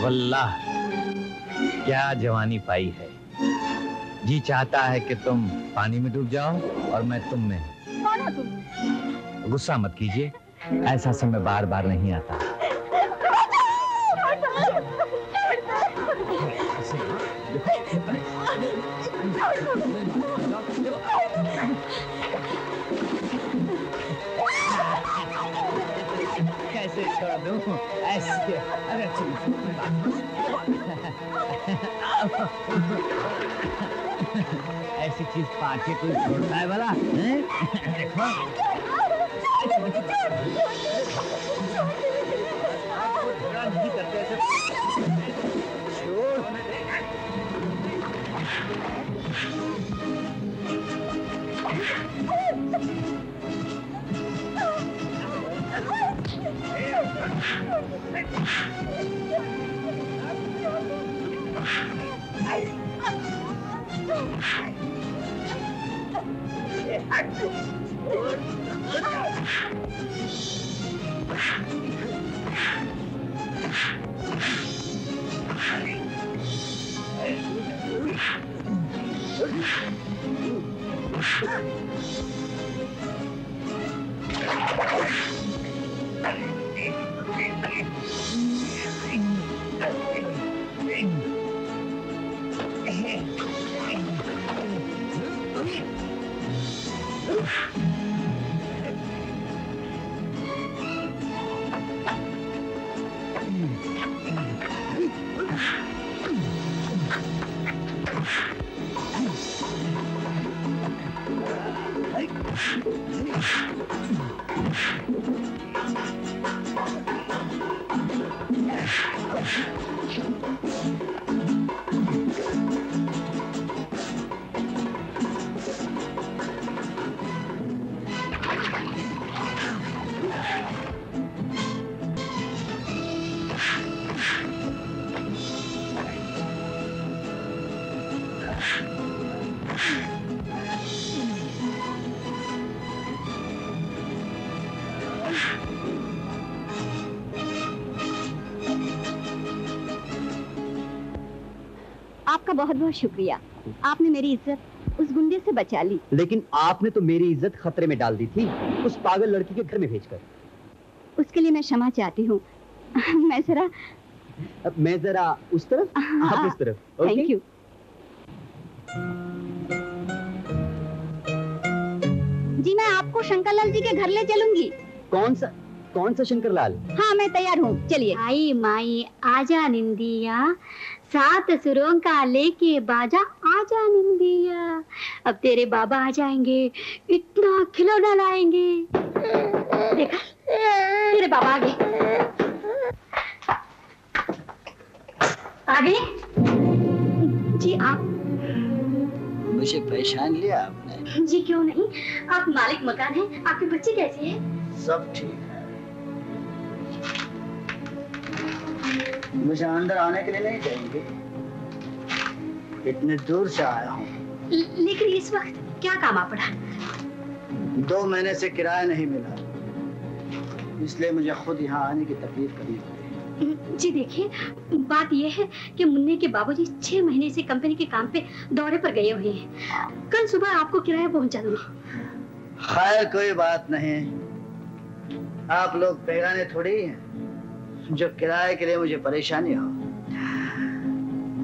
वल्लाह क्या जवानी पाई है। जी चाहता है कि तुम पानी में डूब जाओ और मैं तुम में। कौन हो तुम? गुस्सा मत कीजिए, ऐसा समय बार बार नहीं आता। कैसे छोड़ दूं ऐसे? अरे ऐसी चीज पाके कोई छोड़ता है भला? देखो नहीं करते ऐसे। आपका बहुत बहुत शुक्रिया। आपने मेरी इज्जत उस गुंडे से बचा ली। लेकिन आपने तो मेरी इज्जत खतरे में डाल दी थी, उस पागल लड़की के घर में भेजकर। उसके लिए मैं क्षमा चाहती हूँ। मैं जरा उस तरफ, आप इस तरफ। Thank you. जी मैं आपको शंकरलाल जी के घर ले चलूंगी। कौन सा शंकरलाल? हाँ मैं तैयार हूँ, चलिए। आई माई आजा निंदिया, सात सुरों का लेके बाजा आजा निंदिया। अब तेरे बाबा आ जाएंगे, इतना खिलौना लाएंगे। देखा तेरे बाबा आ गए। आ गए? जी आप मुझे पहचान लिया आपने? जी क्यों नहीं, आप मालिक मकान हैं। आपके बच्चे कैसे हैं? सब ठीक है। मुझे अंदर आने के लिए नहीं कहेंगे, इतने दूर से आया हूँ। लेकिन इस वक्त क्या काम आ पड़ा? 2 महीने से किराया नहीं मिला, इसलिए मुझे खुद यहाँ आने की तकलीफ करनी पड़ी। जी देखिए, बात यह है कि मुन्ने के बाबूजी 6 महीने से कंपनी के काम पे दौरे पर गए हुए हैं। कल सुबह आपको किराया पहुंचा दूंगा। खैर कोई बात नहीं, आप लोग बेगाने थोड़ी हैं जो किराए के लिए मुझे परेशानी हो।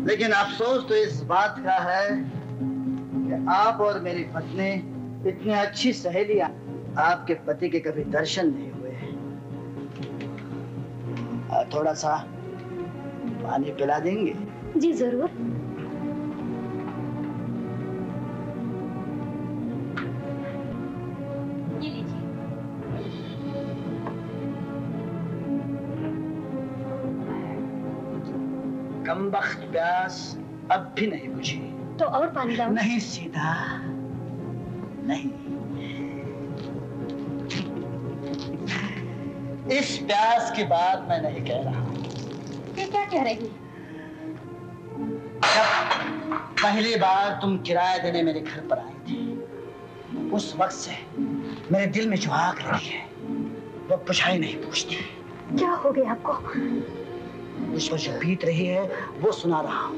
लेकिन अफसोस तो इस बात का है कि आप और मेरी पत्नी इतनी अच्छी सहेलियां, आपके पति के कभी दर्शन नहीं हुए। थोड़ा सा पानी पिला देंगे? जी जरूर। ये लीजिए। कमबख्त प्यास अब भी नहीं बुझी। तो और पानी लाऊं? नहीं सीधा नहीं। इस प्यास की बात मैं नहीं कह रहा। ये क्या कह रही? जब पहली बार तुम किराया देने मेरे घर पर आई थी, उस वक्त से मेरे दिल में जो आग लगी है वो पुछाई नहीं पूछती। क्या हो गया आपको? मुझ पर जो बीत रही है वो सुना रहा हूँ।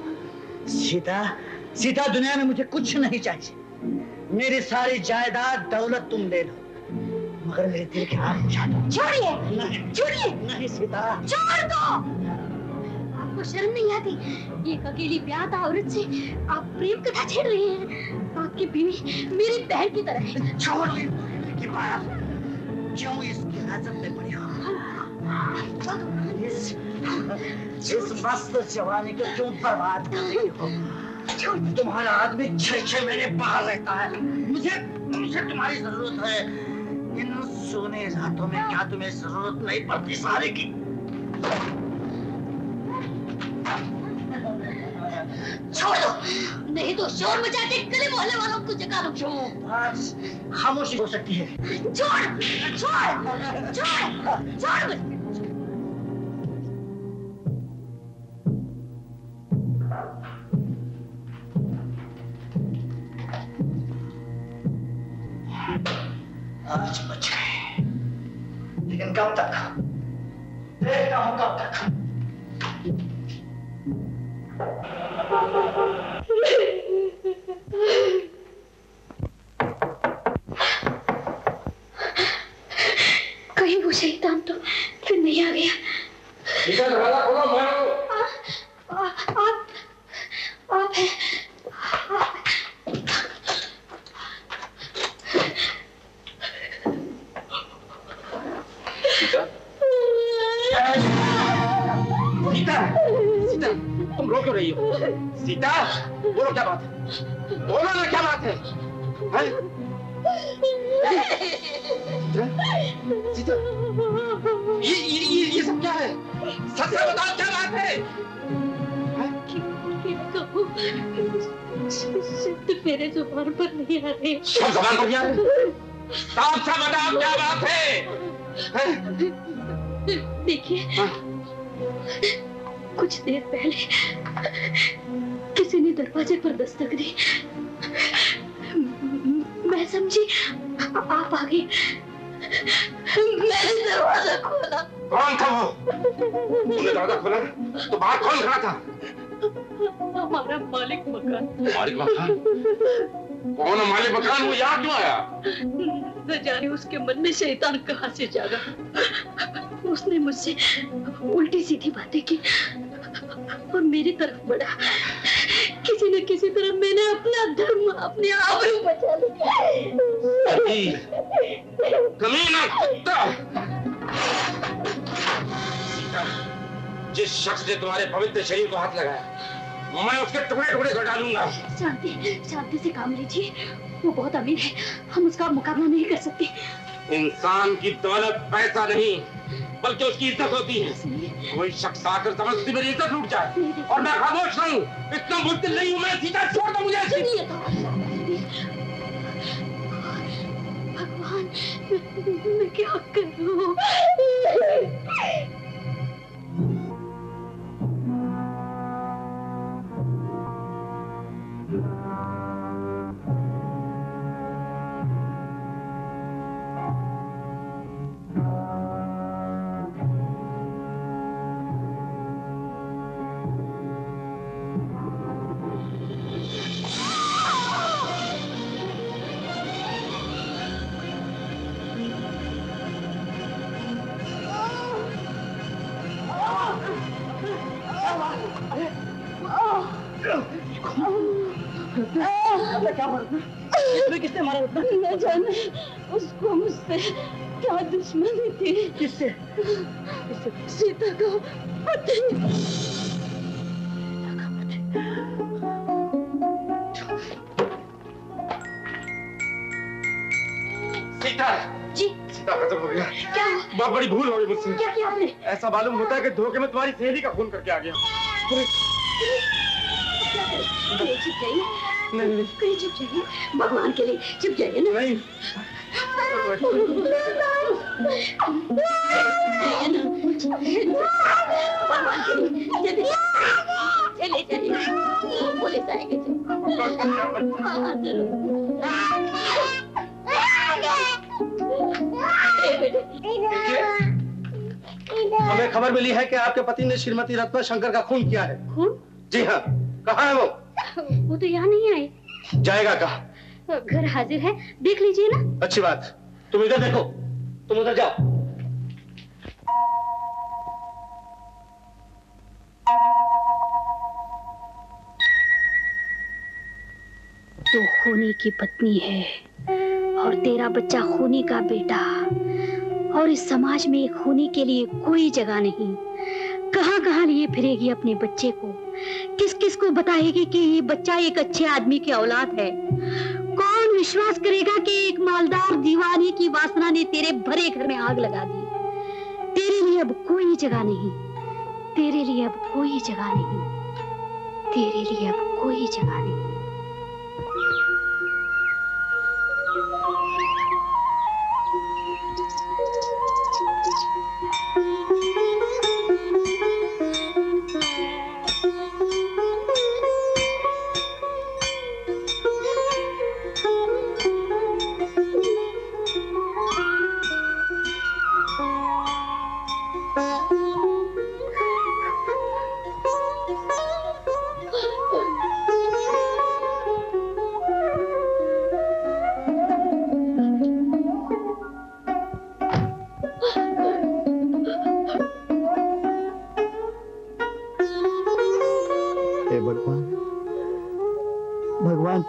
सीता, सीता, दुनिया में मुझे कुछ नहीं चाहिए। मेरी सारी जायदाद दौलत तुम ले लो, मगर मेरे दिल की आग बुझा दो। छोड़िए, नहीं, छोड़िए, नहीं सीता, छोड़ दो। आपको शर्म नहीं आती? एक अकेली ब्याह औरत से आप प्रेम कथा छेड़ रहे हैं। आपकी बीवी मेरी बहन की तरह है। छोड़ की बात, क्यों इसकी आदत में पड़ी हो? इस मस्त जवानी को क्यों बर्बाद कर रही हो? तुम्हारा आदमी 6-6 महीने बाहर रहता है। मुझे तुम्हारी जरूरत है। इन सोने रातों में क्या तुम्हें जरूरत नहीं पड़ती सहारे की? छोड़ दो, नहीं तो शोर मचाते गली मोहल्ले वालों को जगा दो। बस खामोशी हो सकती है। छोड़, छोड़, छोड़, छोड़ मुझे। आज बच गए, लेकिन कब तक? देखता हूं कब तक। कहीं वो शैतान तो फिर नहीं आ गया। इधर दरवाजा खोलो, मैं आप हैं? सीता, सीता, तुम रो क्यों रही हो? सीता, बोलो क्या बात है? बोलो ना क्या बात है? सीता, ये सब क्या है? सच में बताओ क्या बात है? शब्द मेरे जुबान पर नहीं आ रहे। सब जुबान पर नहीं आ रहे? साफ साफ बताओ क्या बात है? देखिए, कुछ देर पहले किसी ने दरवाजे पर दस्तक दी। मैं समझी आप आ गए। मैंने दरवाजा खोला। कौन था वो? तुमने दरवाजा खोला तो बाहर कौन खड़ा था? हमारा मालिक मकान। मालिक मकान? कौन है मालिक मकान? वो यहाँ क्यों आया? न जाने उसके मन में शैतान कहाँ से जागा। उसने मुझसे उल्टी सीधी बातें की और मेरी तरफ बढ़ा। किसी न किसी तरह मैंने अपना धर्म, अपने आबरू बचा लिया। कमीना कुत्ता! जिस शख्स ने तुम्हारे पवित्र शरीर को हाथ लगाया, मैं उसके टुकड़े टुकड़े कर डालूंगा। शांति, शांति से काम लीजिए। वो बहुत अमीर है, हम उसका मुकाबला नहीं कर सकते। इंसान की दौलत पैसा नहीं, बल्कि उसकी इज्जत होती है। कोई शख्स आकर समझती मेरी इज्जत लूट जाए और मैं खामोश रहूं, इतना मुश्किल नहीं हूं मैं। सीधा छोड़ दो मुझे। भगवान, मैं क्या करूं? किसने मारा उतना? न जाने उसको मुझसे क्या दुश्मनी थी। किससे? सीता का पति। सीता जी, सीता खत्म हो गया। क्या? बहुत बड़ी भूल हो गई मुझसे। क्या किया आपने? ऐसा मालूम होता है कि धोखे में तुम्हारी सहेली का खून करके आ गया। कहीं चुप जाइए। नहीं कहीं चुप जाइए, भगवान के लिए चुप जाइए ना। नहीं। भगवान के लिए चले जाइए, पुलिस आएंगे। हमें खबर मिली है कि आपके पति ने श्रीमती रत्ना शंकर का खून किया है। खून? जी हाँ। कहाँ है वो? वो तो यहाँ नहीं आए। जाएगा कहाँ? घर हाजिर है, देख लीजिए ना। अच्छी बात। तुम इधर देखो, तुम उधर जाओ। तो खूनी की पत्नी है और तेरा बच्चा खूनी का बेटा, और इस समाज में खूनी के लिए कोई जगह नहीं। कहां कहां लिए फिरेगी अपने बच्चे को, किस किस को बताएगी कि ये बच्चा एक अच्छे आदमी की औलाद है। कौन विश्वास करेगा कि एक मालदार दीवानी की वासना ने तेरे भरे घर में आग लगा दी। तेरे लिए अब कोई जगह नहीं, तेरे लिए अब कोई जगह नहीं, तेरे लिए अब कोई जगह नहीं।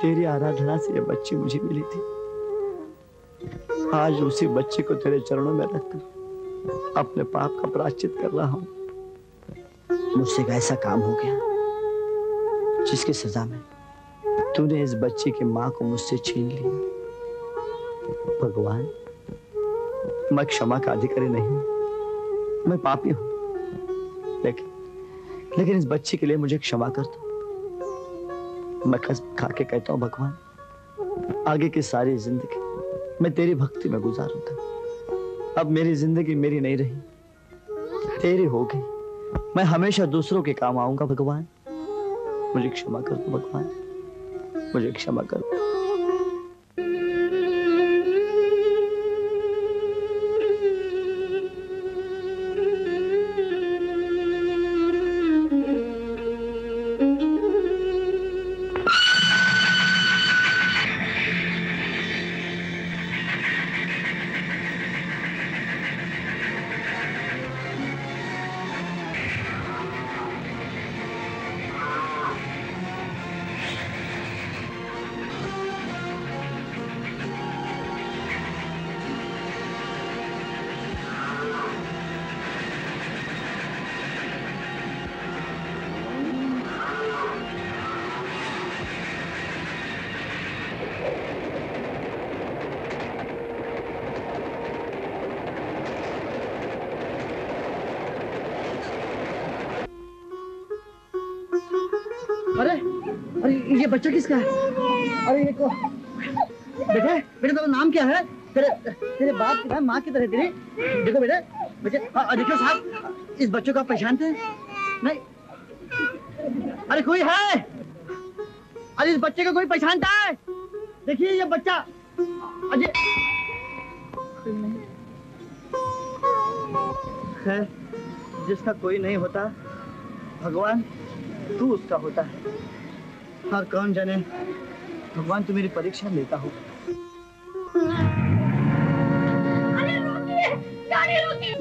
तेरी आराधना से ये बच्ची मुझे मिली थी। आज उसी बच्चे को तेरे चरणों में रखकर अपने पाप का प्रायश्चित कर रहा हूं। मुझसे एक ऐसा काम हो गया जिसकी सजा में तूने इस बच्ची की मां को मुझसे छीन लिया। भगवान, मैं क्षमा का अधिकारी नहीं हूं, मैं पापी हूं, लेकिन इस बच्ची के लिए मुझे क्षमा कर दो। मैं कसम खा के कहता हूं भगवान, आगे की सारी जिंदगी मैं तेरी भक्ति में गुजारूंगा। अब मेरी जिंदगी मेरी नहीं रही, तेरी हो गई। मैं हमेशा दूसरों के काम आऊंगा भगवान। मुझे क्षमा कर दो भगवान, मुझे क्षमा कर दो। अरे ये बच्चा किसका है? अरे ये को बेटे तेरा नाम क्या है? तेरे बाप की माँ की तरह तेरी। देखो बेटे देखो साहब, इस बच्चों को आप पहचानते हैं? नहीं। अरे कोई है? अरे इस बच्चे को कोई पहचानता है? देखिए ये बच्चा। अजय खैर, जिसका कोई नहीं होता भगवान तू उसका होता है। और कौन जाने भगवान तू मेरी परीक्षा लेता हो। अरे रोकिए, गाड़ी रोकिए।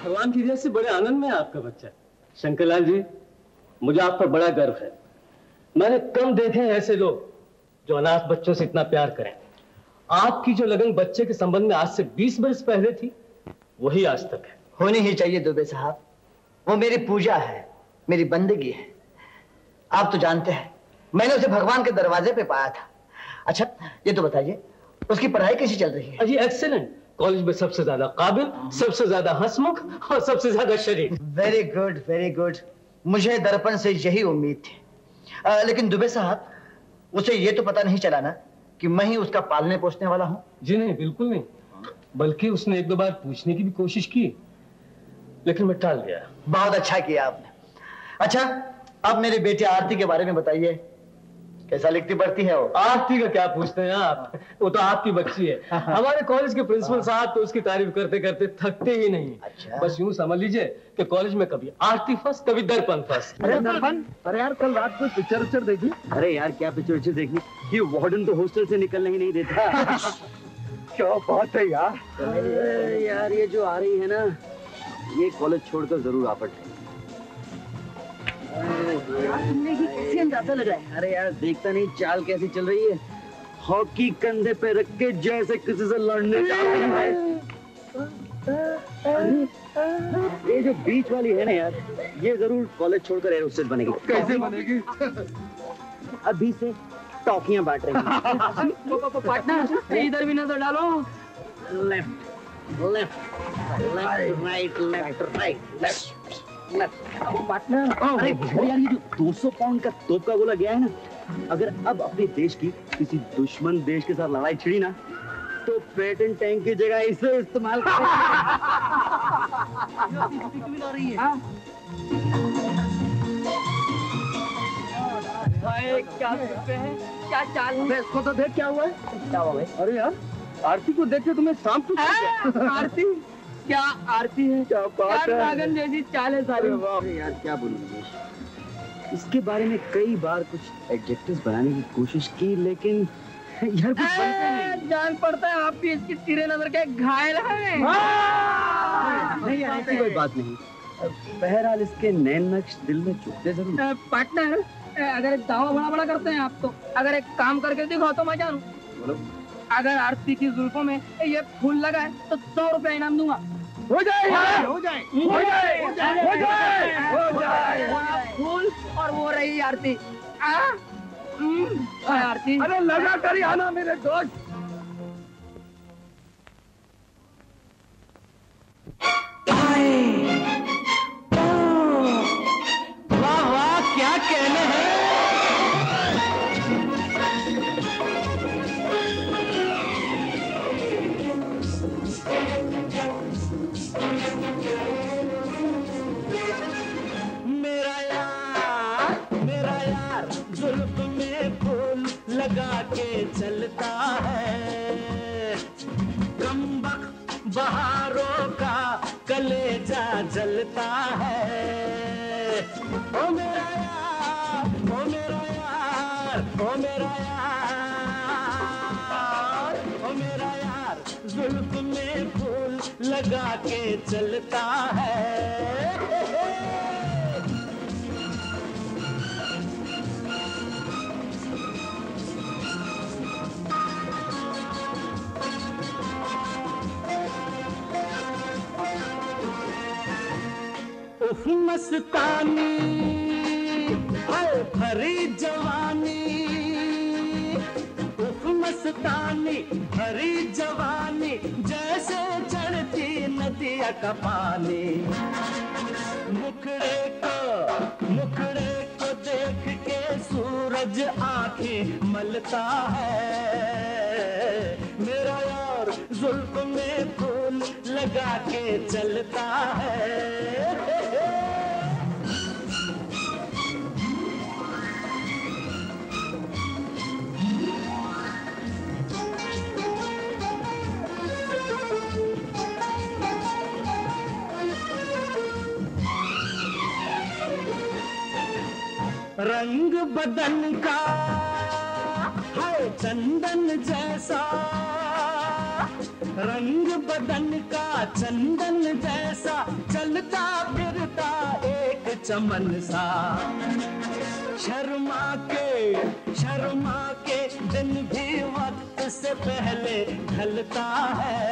भगवान की दया से बड़े आनंद में है आपका बच्चा। शंकरलाल जी, मुझे आप पर बड़ा गर्व है। मैंने कम देखे हैं ऐसे लोग जो अनाथ बच्चों से इतना प्यार करें। आपकी जो लगन बच्चे के संबंध में आज से 20 वर्ष पहले थी, वही आज तक है। होनी ही चाहिए दुबे साहब। वो मेरी पूजा है, मेरी बंदगी है। आप तो जानते हैं, मैंने उसे भगवान के दरवाजे पे पाया था। अच्छा, ये तो बताइए, उसकी पढ़ाई कैसी चल रही है? जी एक्सीलेंट। कॉलेज में सबसे ज्यादा काबिल, सबसे ज्यादा हंसमुख और सबसे ज्यादा शरीफ। Very good, very good. मुझे दर्पण से यही उम्मीद थी। लेकिन दुबे साहब, उसे ये तो पता नहीं चला ना कि मैं ही उसका पालने पोसने वाला हूँ? जी नहीं, बिल्कुल नहीं। बल्कि उसने 1-2 बार पूछने की भी कोशिश की, लेकिन मैं टाल दिया। बहुत अच्छा किया आपने। अच्छा, अब मेरी बेटी आरती के बारे में बताइए, कैसा लिखती पढ़ती है वो? आरती का क्या पूछते हैं आप, वो तो आपकी बच्ची है। हमारे कॉलेज के प्रिंसिपल साहब तो उसकी तारीफ करते करते थकते ही नहीं। अच्छा। बस यूं समझ लीजिए कि कॉलेज में कभी आरती फर्स्ट, कभी दर्पण फर्स्ट। अरे दर्पण, अरे यार कल रात को पिक्चर देखी? अरे यार क्या पिक्चर देखनी, ये वार्डन तो हॉस्टल से निकलने ही नहीं देता। क्या बात है यार। अरे यार ये जो आ रही है ना, ये कॉलेज छोड़कर जरूर आ पड़े। कैसे अंदाजा लग रहा है? अरे यार देखता नहीं चाल कैसी चल रही है, हॉकी कंधे पे रख के जैसे किसी से लड़ने जा रही है। ये जो बीच वाली है ना यार, ये जरूर कॉलेज छोड़कर एयर होस्टेस बनेगी। कैसे बनेगी? अभी से टॉफियां बांट रही है। पार्टनर इधर भी नजर डालो। Left left right left right left. Partner, अरे यार ये जो 200 पाउंड का तोप का गोला गया है ना, अगर अब अपने देश की किसी दुश्मन देश के साथ लड़ाई छिड़ी ना, तो पेटेंट टैंक की जगह इसे इस्तेमाल करें। क्या क्या चाल है? इसको तो देख क्या हुआ है? क्या हुआ भाई? अरे यार आरती को देख के तुम्हें शाम को आरती क्या आरती है? क्या बात है? नागन जैसी चाल है सारी। अरे यार क्या बोलूं, इसके बारे में कई बार कुछ एडजेक्टिव्स बनाने की कोशिश की, लेकिन यार कुछ बनता नहीं। जान पड़ता है आप भी इसकी तिरे नजर के घायल हैं। नहीं यार ऐसी कोई बात नहीं। बहरहाल इसके नैन नक्श दिल में चुभते जरूर। पार्टनर, अगर एक दावा बड़ा करते हैं आप, तो अगर एक काम करके दिखाओ तो मैं जानू। बोलो। अगर आरती की जुल्फों में ये फूल लगा है तो 100 रुपया इनाम दूंगा। हो जाए यार, हो जाए, हो जाए, हो जाए, हो जाए, हो जाए। फूल और वो रही आरती। आरती, अरे लगा कर ही आना मेरे दोस्त। वाह वाह, क्या कहने हैं। मेरा यार जुल्फ में फूल लगा के चलता है, कमबख्त बहारों का कलेजा जलता है। ओ मेरा यार, ओ मेरा यार, ओ मेरा यार, ओ मेरा यार जुल्फ में फूल लगा के चलता है। उफ मस्तानी है भरी जवानी, उफ मस्तानी भरी जवानी, जैसे चढ़ती नदिया का पानी। मुखड़े को देख के सूरज आंखें मलता है। मेरा यार जुल्फ में फूल लगा के चलता है। रंग बदन का है चंदन जैसा, रंग बदन का चंदन जैसा, चलता फिरता एक चमन सा। शर्मा के दिन भी वक्त से पहले ढलता है।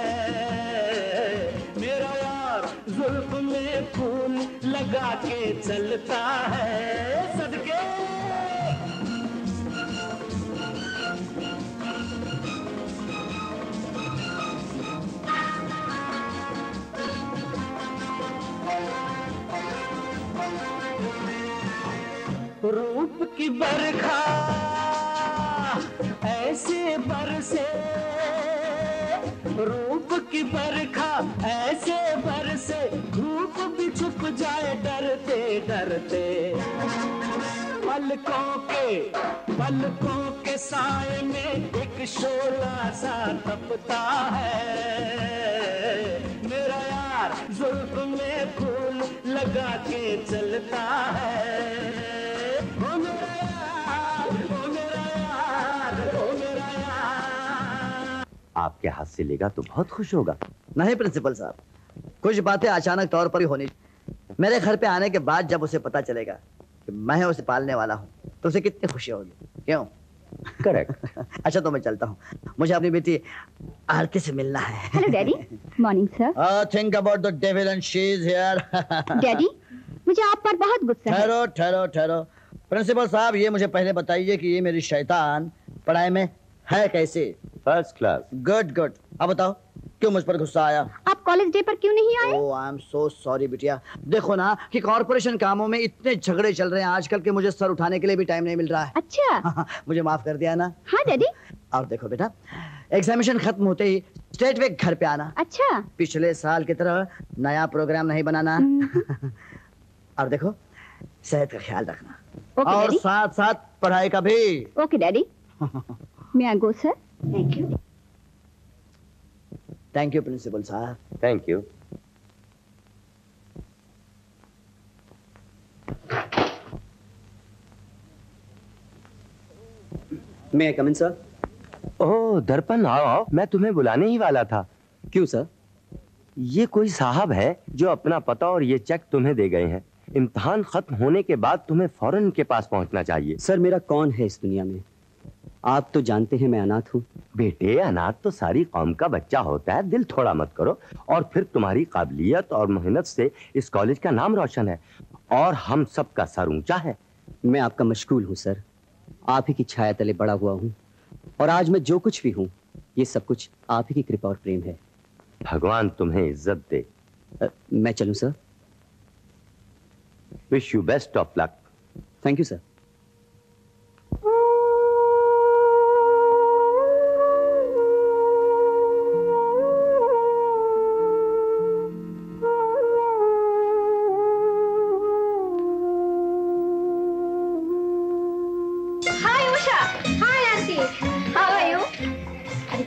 मेरा यार जुल्फ में फूल लगा के चलता है। सदके रूप की बरखा ऐसे बरसे, रूप की बरखा ऐसे बरसे, धूप भी छुप जाए डरते डरते। पलकों के साए में एक शोला सा तपता है। मेरा यार जुल्फ में फूल लगा के चलता है। आपके हाथ से लेगा तो बहुत खुश होगा। नहीं प्रिंसिपल साहब, कुछ बातें अचानक तौर पर ही होनी। मेरे घर पे आने के बाद जब उसे पता चलेगा कि मैं उसे पालने वाला हूँ तो उसे कितनी खुशी होगी, क्यों? करेक्ट। अच्छा तो मैं चलता हूँ, मुझे अपनी बेटी आरती से मिलना है। Hello daddy. Morning sir. Think about the devil and she is here. Daddy, मुझे आप पर बहुत गुस्सा है। ठहरो ठहरो ठहरो। प्रिंसिपल साहब, ये मुझे पहले बताइए कि ये मेरी शैतान पढ़ाई में है कैसे? First class. Good good. अब बताओ क्यों मुझ पर गुस्सा आया? आप कॉलेज डे पर क्यों नहीं आए? ओह आई एम सो सॉरी बिटिया। देखो ना कि कॉर्पोरेशन कामों में इतने झगड़े चल रहे हैं आजकल के, मुझे सर उठाने के लिए भी टाइम नहीं मिल रहा है। अच्छा। मुझे माफ कर दिया ना? हाँ डैडी। और देखो बेटा, एग्जामिनेशन खत्म होते ही स्ट्रेट वे घर पे आना। अच्छा। पिछले साल की तरह नया प्रोग्राम नहीं बनाना। और देखो सेहत का ख्याल रखना। ओके और डैडी। साथ साथ पढ़ाई का भी। Okay daddy. May I go sir? Thank you. Thank you principal साहब। Thank you. May come in sir? ओह दर्पण, आओ आओ, मैं तुम्हें बुलाने ही वाला था। क्यों सर? ये कोई साहब है जो अपना पता और ये चेक तुम्हें दे गए हैं। इम्तिहान खत्म होने के बाद तुम्हें फौरन इनके पास पहुंचना चाहिए। सर मेरा कौन है इस दुनिया में? आप तो जानते हैं मैं अनाथ हूँ। बेटे, अनाथ तो सारी कौम का बच्चा होता है। दिल थोड़ा मत करो। और फिर तुम्हारी काबिलियत और मेहनत से इस कॉलेज का नाम रोशन है और हम सब का सर ऊंचा है। मैं आपका मशगूल हूँ सर, आप ही की छाया तले बड़ा हुआ हूँ और आज मैं जो कुछ भी हूँ ये सब कुछ आप ही की कृपा और प्रेम है। भगवान तुम्हें इज्जत दे। मैं चलूँ sir? Wish you best of luck. Thank you sir.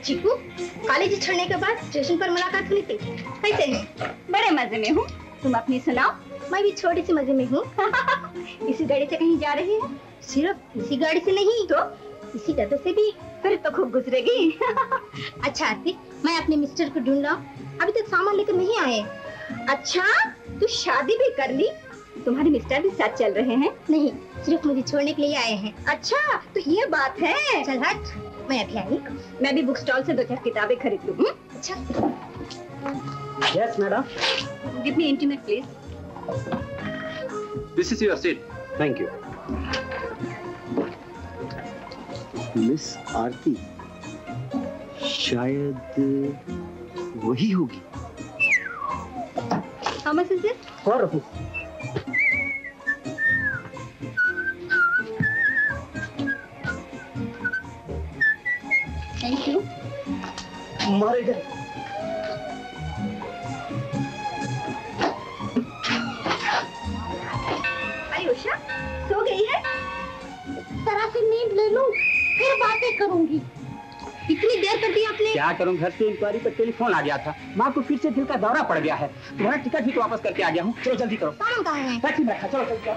Chiku, college छोड़ने के बाद स्टेशन पर मुलाकात हुई थी, कैसे हैं? बड़े मजे में हूँ, तुम अपनी सुनाओ। मैं भी छोटी सी मजे में हूँ। इसी गाड़ी से कहीं जा रही है? सिर्फ इसी गाड़ी से नहीं तो इसी डब्बे से भी। फिर तो खूब गुजरेगी। अच्छा आरती, मैं अपने मिस्टर को ढूंढ रहा हूँ, अभी तक सामान लेकर नहीं आए। अच्छा, तू शादी भी कर ली? तुम्हारे मिस्टर भी साथ चल रहे हैं? नहीं, सिर्फ मुझे छोड़ने के लिए आए हैं। अच्छा, तो ये बात है। चल हट, मैं अभी आई। मैं भी बुक स्टॉल से 2-4 किताबें खरीद लूँ। अच्छा। Yes madam. Give me intimate please. This is your seat. Thank you. Miss Aarti शायद वही होगी। How much is it? 4 rupees. Thank you. मारे गए। अरे उषा, सो गई है? जरा सी नींद ले लूं, फिर बातें करूंगी। इतनी देर कर दी आपने? क्या करूं, घर से इंक्वायरी पर टेलीफोन आ गया था। माँ को फिर से दिल का दौरा पड़ गया है। तुम्हारा टिकट भी तो वापस करके आ गया हूँ। चलो जल्दी करो। सामान कहाँ है? टैक्सी में रखा, चलो जल्दी करो।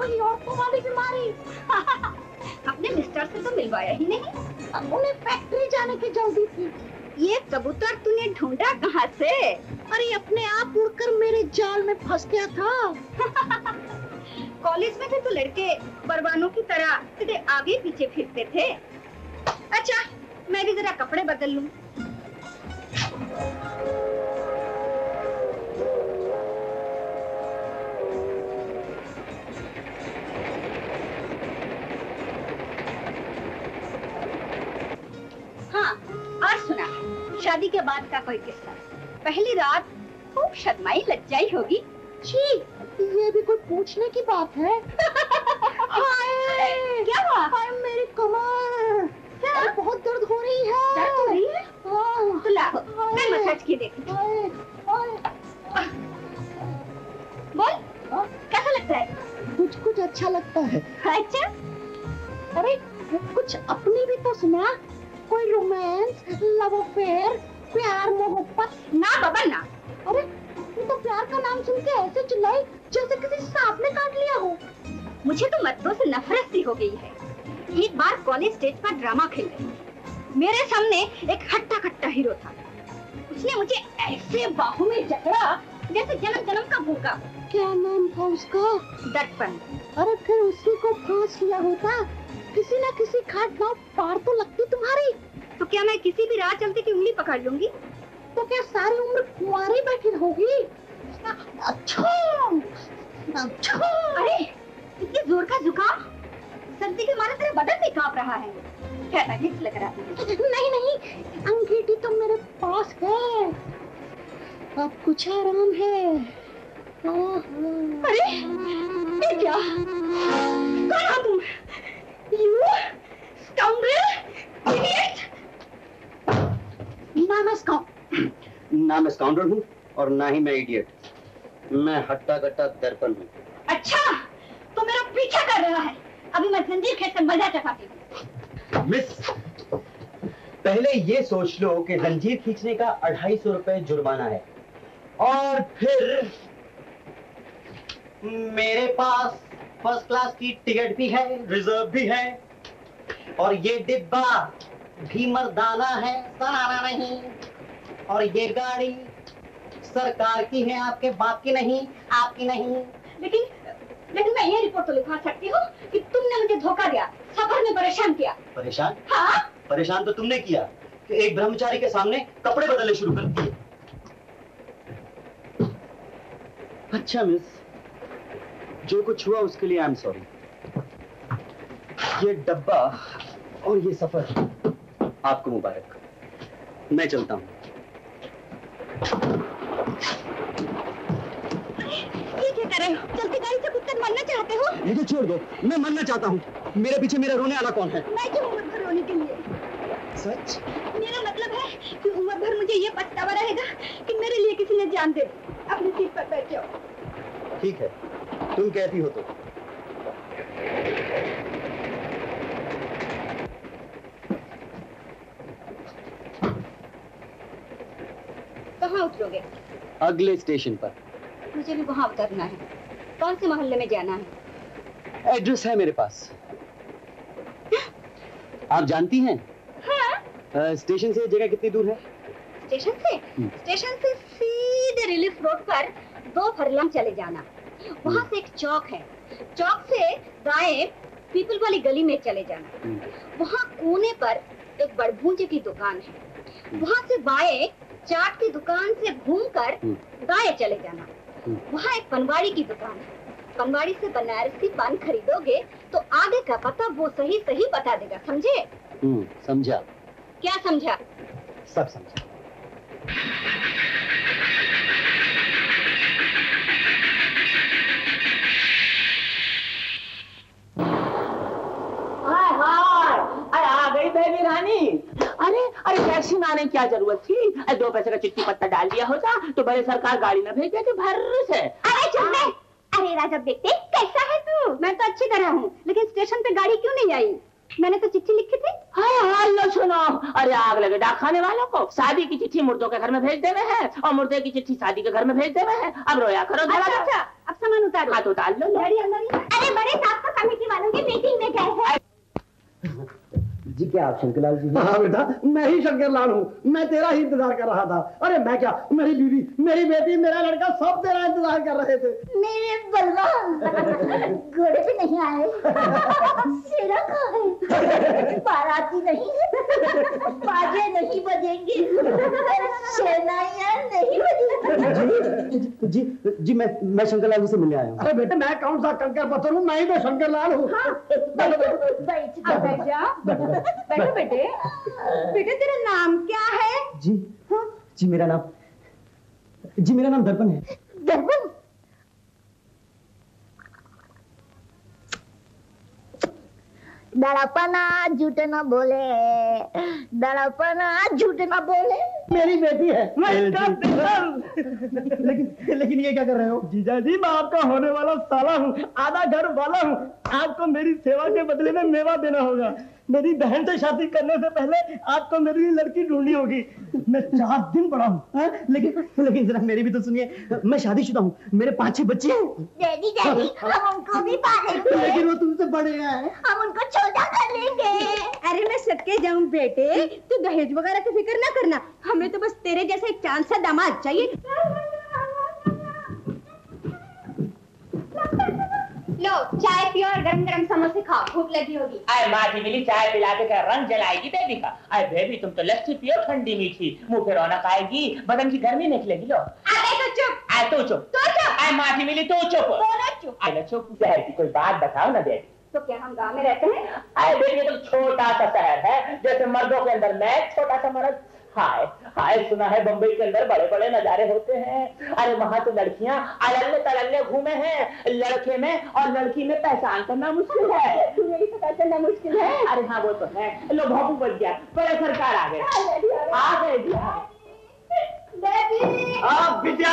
वही औरतों वाली बीमारी। अपने मिस्टर से तो मिलवाया ही नहीं। उन्हें फैक्ट्री जाने की जल्दी थी। ये कबूतर तूने ढूंढा कहाँ से? अरे अपने आप उड़कर मेरे जाल में फंस गया था। कॉलेज में थे तो लड़के परवानों की तरह तेरे आगे पीछे फिरते थे। अच्छा मैं भी जरा कपड़े बदल लूं। हाँ और सुना, शादी के बाद का कोई किस्सा। पहली रात खूब शर्माई लज्जाई होगी। छी, ये भी कोई पूछने की बात है? हाय, क्या हुआ? हाय मेरी कमर, क्या बहुत दर्द हो रही है? दर्द हो रही है? हाँ। तो ला, मैं मसाज की देखती हूँ। बोल, कैसा लगता है? कुछ कुछ अच्छा लगता है। अच्छा? अरे कुछ अपनी भी तो सुना, कोई रोमांस, लव अफेयर, प्यार मोहब्बत। ना बाबा ना। अरे तू तो प्यार का नाम सुन के ऐसे चिल्लाई जैसे किसी सांप ने काट लिया हो। मुझे तो मर्दों से नफरत सी हो गई है। एक बार कॉलेज स्टेज पर ड्रामा खेल रही थी। मेरे सामने एक हट्टा कट्टा हीरो था। उसने मुझे ऐसे बाहों में जकड़ा जैसे जन्म जन्म का भूखा। क्या नाम था उसका? दर्पण। अरे फिर उसी को फांस लिया होता, किसी न किसी खाट नाव पार तो लगती तुम्हारी। तो क्या मैं किसी भी राह चलते की उंगली पकड़ लूंगी? तो क्या सारी उम्र कुंवारी बैठी रहोगी? अच्छा, अच्छा। अरे इतनी जोर का जुकाम, सर्दी के मारे तेरा बदन भी कांप रहा है। क्या अजीब लग रहा है? नहीं नहीं, अंगीठी तो मेरे पास है, अब कुछ आराम है। अरे ये क्या? कौन हो तुम? You scoundrel, idiot! ना मैं स्काउंडर हूँ और ना ही मैं इडियट। मैं हट्टा कट्टा दर्पण हूँ। अच्छा, तो मेरा पीछा कर रहा है। अभी मैं जंजीर खेत से मजा चखाती हूँ। मिस, पहले ये सोच लो कि जंजीर खींचने का 250 रुपए जुर्माना है, और फिर मेरे पास फर्स्ट क्लास की टिकट भी है, रिजर्व भी है, और ये डिब्बा भी मर्दाना है, सराना नहीं। और ये गाड़ी सरकार की है, आपके बाप की नहीं, आपकी नहीं। लेकिन मैं ये रिपोर्ट तो लिखवा सकती हूँ कि तुमने मुझे धोखा दिया, सफर में परेशान किया। परेशान? हाँ? परेशान तो तुमने किया कि एक ब्रह्मचारी के सामने कपड़े बदलने शुरू कर दिए। अच्छा मिस, जो कुछ हुआ उसके लिए आई एम सॉरी। ये डब्बा और ये सफर आपको मुबारक। मैं चलता हूँ। ये क्या कर रहे हो? जल्दी गाड़ी से कूदकर मरना चाहते हो? मुझे छोड़ दो, मैं मरना चाहता हूँ। मेरे पीछे मेरा रोने वाला कौन है? मैं क्यों उम्र भर रोने के लिए? सच? मेरा मतलब है कि उम्र भर मुझे ये पछतावा रहेगा कि मेरे लिए किसी ने जान दे दी। अपनी सीट पर बैठ जाओ। ठीक है, तुम कहती हो तो। कहाँ उतरोगे? अगले स्टेशन पर। मुझे भी वहाँ उतरना है। कौन से मोहल्ले में जाना है? एड्रेस है मेरे पास। आप जानती हैं? हाँ? स्टेशन से जगह कितनी दूर है? स्टेशन से? स्टेशन से सीधे रिलीफ रोड पर 2 फरलांग चले जाना। वहाँ से एक चौक है। चौक से दाएं पीपल वाली गली में चले जाना। वहाँ कोने पर एक बड़भूंजे की दुकान है। वहाँ से बाएं चाट की दुकान से घूमकर दाएं चले जाना। वहाँ एक पनवाड़ी की दुकान है। पनवाड़ी से बनारसी पान खरीदोगे तो आगे का पता वो सही सही बता देगा, समझे? समझा। क्या समझा? सब समझा। आ गई बेबी रानी। अरे टैक्सी में आने की क्या जरूरत थी? 2 पैसे का चिट्ठी पत्ता डाल दिया होता तो बड़े सरकार गाड़ी में भेज देती भर से। अरे चुप रह। अरे राजा बेटे, कैसा है तू? मैं तो अच्छी तरह हूँ, लेकिन स्टेशन पे गाड़ी क्यों नहीं आई? मैंने तो चिट्ठी लिखी थी। हाँ लो सुनो, अरे आग लगे डाक खाने वालों को। शादी की चिट्ठी मुर्दों के घर में भेज देवे हैं और मुर्दे की चिट्ठी शादी के घर में भेज देवे हैं। अब रोया करो। अच्छा, अब सामान उतारो। हाथ उतार लो। गाड़ी अंदर ही। अरे बड़े साहब का कमेटी वालों की मीटिंग में गए हैं। जी क्या आप शंकरलाल जी? हाँ बेटा, मैं ही शंकरलाल हूँ। मैं तेरा ही इंतजार कर रहा था। अरे मैं क्या, मेरी बीवी, मेरी बेटी, मेरा लड़का सब तेरा इंतजार कर रहे थे। मेरे बलवान घोड़े पे नहीं आए, शेरा कहाँ है? बाराती नहीं, बाजे नहीं बजेंगे, शहनाइयाँ नहीं बजेंगी। जी मैं शंकरलाल जी से मिलने आया हूँ। अरे बेटे, मैं कौन सा कंकर पत्थर हूँ? मैं ही तो शंकरलाल हूँ। बैठ जा। बैठो बेटे। बेटे तेरा नाम क्या है? जी मेरा नाम दर्पण है। दर्पण? दड़पना झूठ न बोले, दड़पना झूठ न बोले। मेरी बेटी है। लेकिन ये क्या कर रहे हो? जीजा जी, मैं आपका होने वाला साला हूँ, आधा घर वाला हूँ। आपको मेरी सेवा के बदले में मेवा देना होगा। मेरी बहन से शादी करने से पहले आपको मेरी लिए लड़की ढूंढनी होगी। मैं 4 दिन बड़ा हूँ, लेकिन जरा मेरी भी तो सुनिए। मैं शादीशुदा हूँ, मेरे 5-6 बच्चे हैं। डैडी हम उनको भी पालेंगे। लेकिन वो तुमसे बड़े हैं। हम उनको छोटा कर लेंगे। अरे मैं सदके जाऊं बेटे, तू दहेज वगैरह की फिक्र ना करना। हमें तो बस तेरे जैसा एक चांद सा दामाद चाहिए। लो चाय पियो और गरम गरम समोसे खाओ, भूख लगी होगी। अरे माँ मिली, चाय पिला के क्या रंग जलाएगी बेबी का। अरे बेबी तुम तो लस्सी पियो ठंडी मीठी, मुंह पे रौनक आएगी, बदन की गर्मी निकलेगी। लो तो चुप। तू चुप। अरे माँ मिली तू चुप। अरे चुप, शहर की कोई बात बताओ ना बेबी। तो क्या हम गाँव में रहते हैं? अरे बेबी ये तो छोटा सा शहर है, जैसे मर्दों के अंदर मैं छोटा सा मर्द। हाय हाय, सुना है बम्बई के अंदर बड़े बड़े नजारे होते हैं। अरे वहाँ तो लड़कियाँ अलल्ले तलल्ले घूमे हैं, लड़के में और लड़की में पहचान करना मुश्किल है। तुम्हें भी पता चलना मुश्किल है। अरे हाँ वो तो है। लो भोपू बच गया, बड़े सरकार आ गए। आ गए बिटिया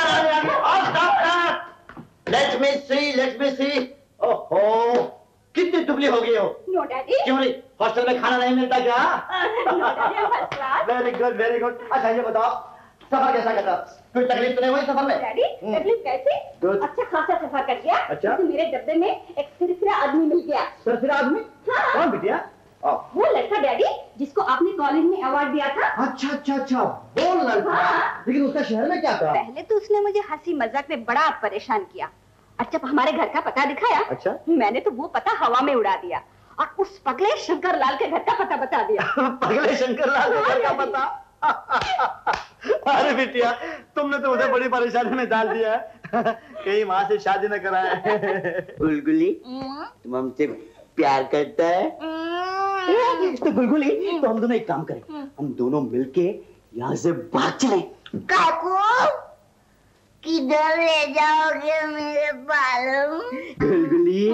लेट मी सी। ओहो, कितनी दुबली हो गई हो? No daddy. क्यों नहीं? हॉस्टल में खाना नहीं मिलता क्या? Very good. अच्छा ये बताओ, सफर कैसा कटा? कोई तकलीफ तो नहीं हुई सफर में? डैडी तकलीफ कैसी? अच्छा खासा सफर कर गया। अच्छा। तो मेरे डब्बे में एक सिरफिरा आदमी मिल गया। सिरफिरा आदमी? हाँ। कौन बिटिया? वो लड़का डैडी जिसको आपने कॉलेज में अवार्ड दिया था। अच्छा, वो लड़का। हाँ। लेकिन उसका शहर में क्या था? पहले तो उसने मुझे हंसी मजाक में बड़ा परेशान किया, और जब हमारे घर का पता दिखाया, अच्छा, मैंने तो वो पता हवा में उड़ा दिया और उस पगले शंकरलाल के घर का पता बता दिया। पगले शंकरलाल के घर का पता? अरे बिटिया, तुमने तो मुझे बड़ी परेशानी में डाल दिया है। कहीं माँ से शादी न कराए। गुलगुली, तुम हमसे प्यार करता है? तो गुलगुली, तो हम दोनों एक काम करें, हम दोनों मिलके यहाँ से भाग चले। काकू, किधर ले जाओगे मेरे बालों? गुलगुली,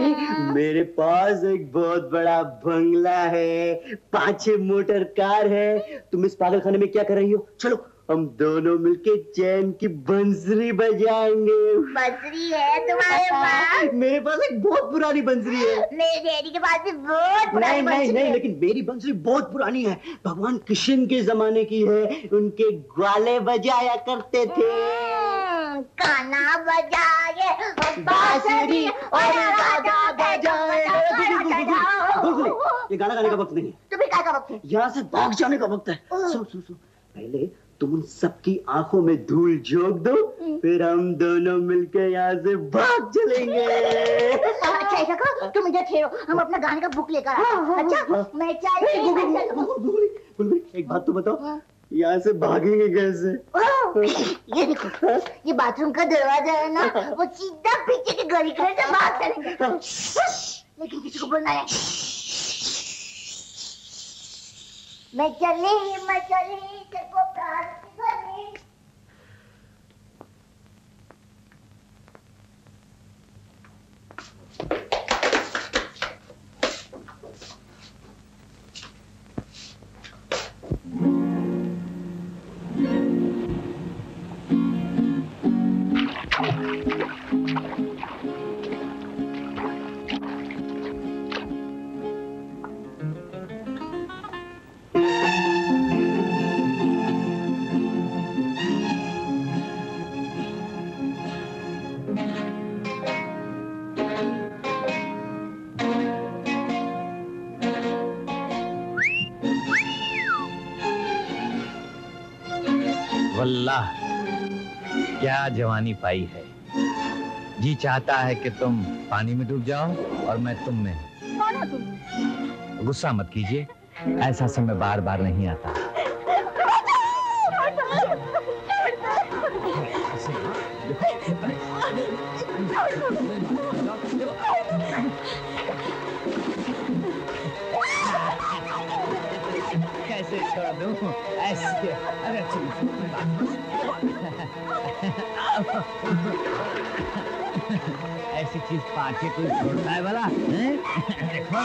मेरे पास एक बहुत बड़ा बंगला है, 5-6 मोटर कार है। तुम इस पागलखाने में क्या कर रही हो? चलो हम दोनों मिलके चैन की बंसरी बजाएंगे। बंसरी है तुम्हारे पास? मेरे पास एक बहुत पुरानी बंसरी है। मेरे डैडी के पास भी बहुत पुरानी नहीं, लेकिन मेरी बंसरी बहुत पुरानी है, भगवान कृष्ण के जमाने की है। उनके ग्वाले बजाया करते थे। गाना बजाए बांसुरी और राजा बजाए। ये गाना गाने का वक्त नहीं है। तो फिर क्या का वक्त है? यहाँ से भाग जाने का वक्त है। सुन, पहले तुम उन सबकी आंखों में धूल झोंक दो, फिर हम दोनों मिलकर यहाँ से भाग चलेंगे। अच्छा ऐसा करो, तुम इधर ठहरो, हम अपना गाने का बुक लेकर आते हैं। अच्छा मैं एक बात तो बताओ, यहाँ से भागेंगे कैसे? ये देखो, ये बाथरूम का दरवाजा है ना, वो सीधा पीछे के गली से भाग चलेंगे। लेकिन किसी को बोलना है। मैं चली तेको प्यार की गली। वल्लाह क्या जवानी पाई है। जी चाहता है कि तुम पानी में डूब जाओ और मैं तुम में। कौन हो तुम? गुस्सा मत कीजिए, ऐसा समय बार बार नहीं आता। कैसे छोड़ दूं? ऐसे अरे ऐसी चीज पाके कोई छोड़ता है भला? देखो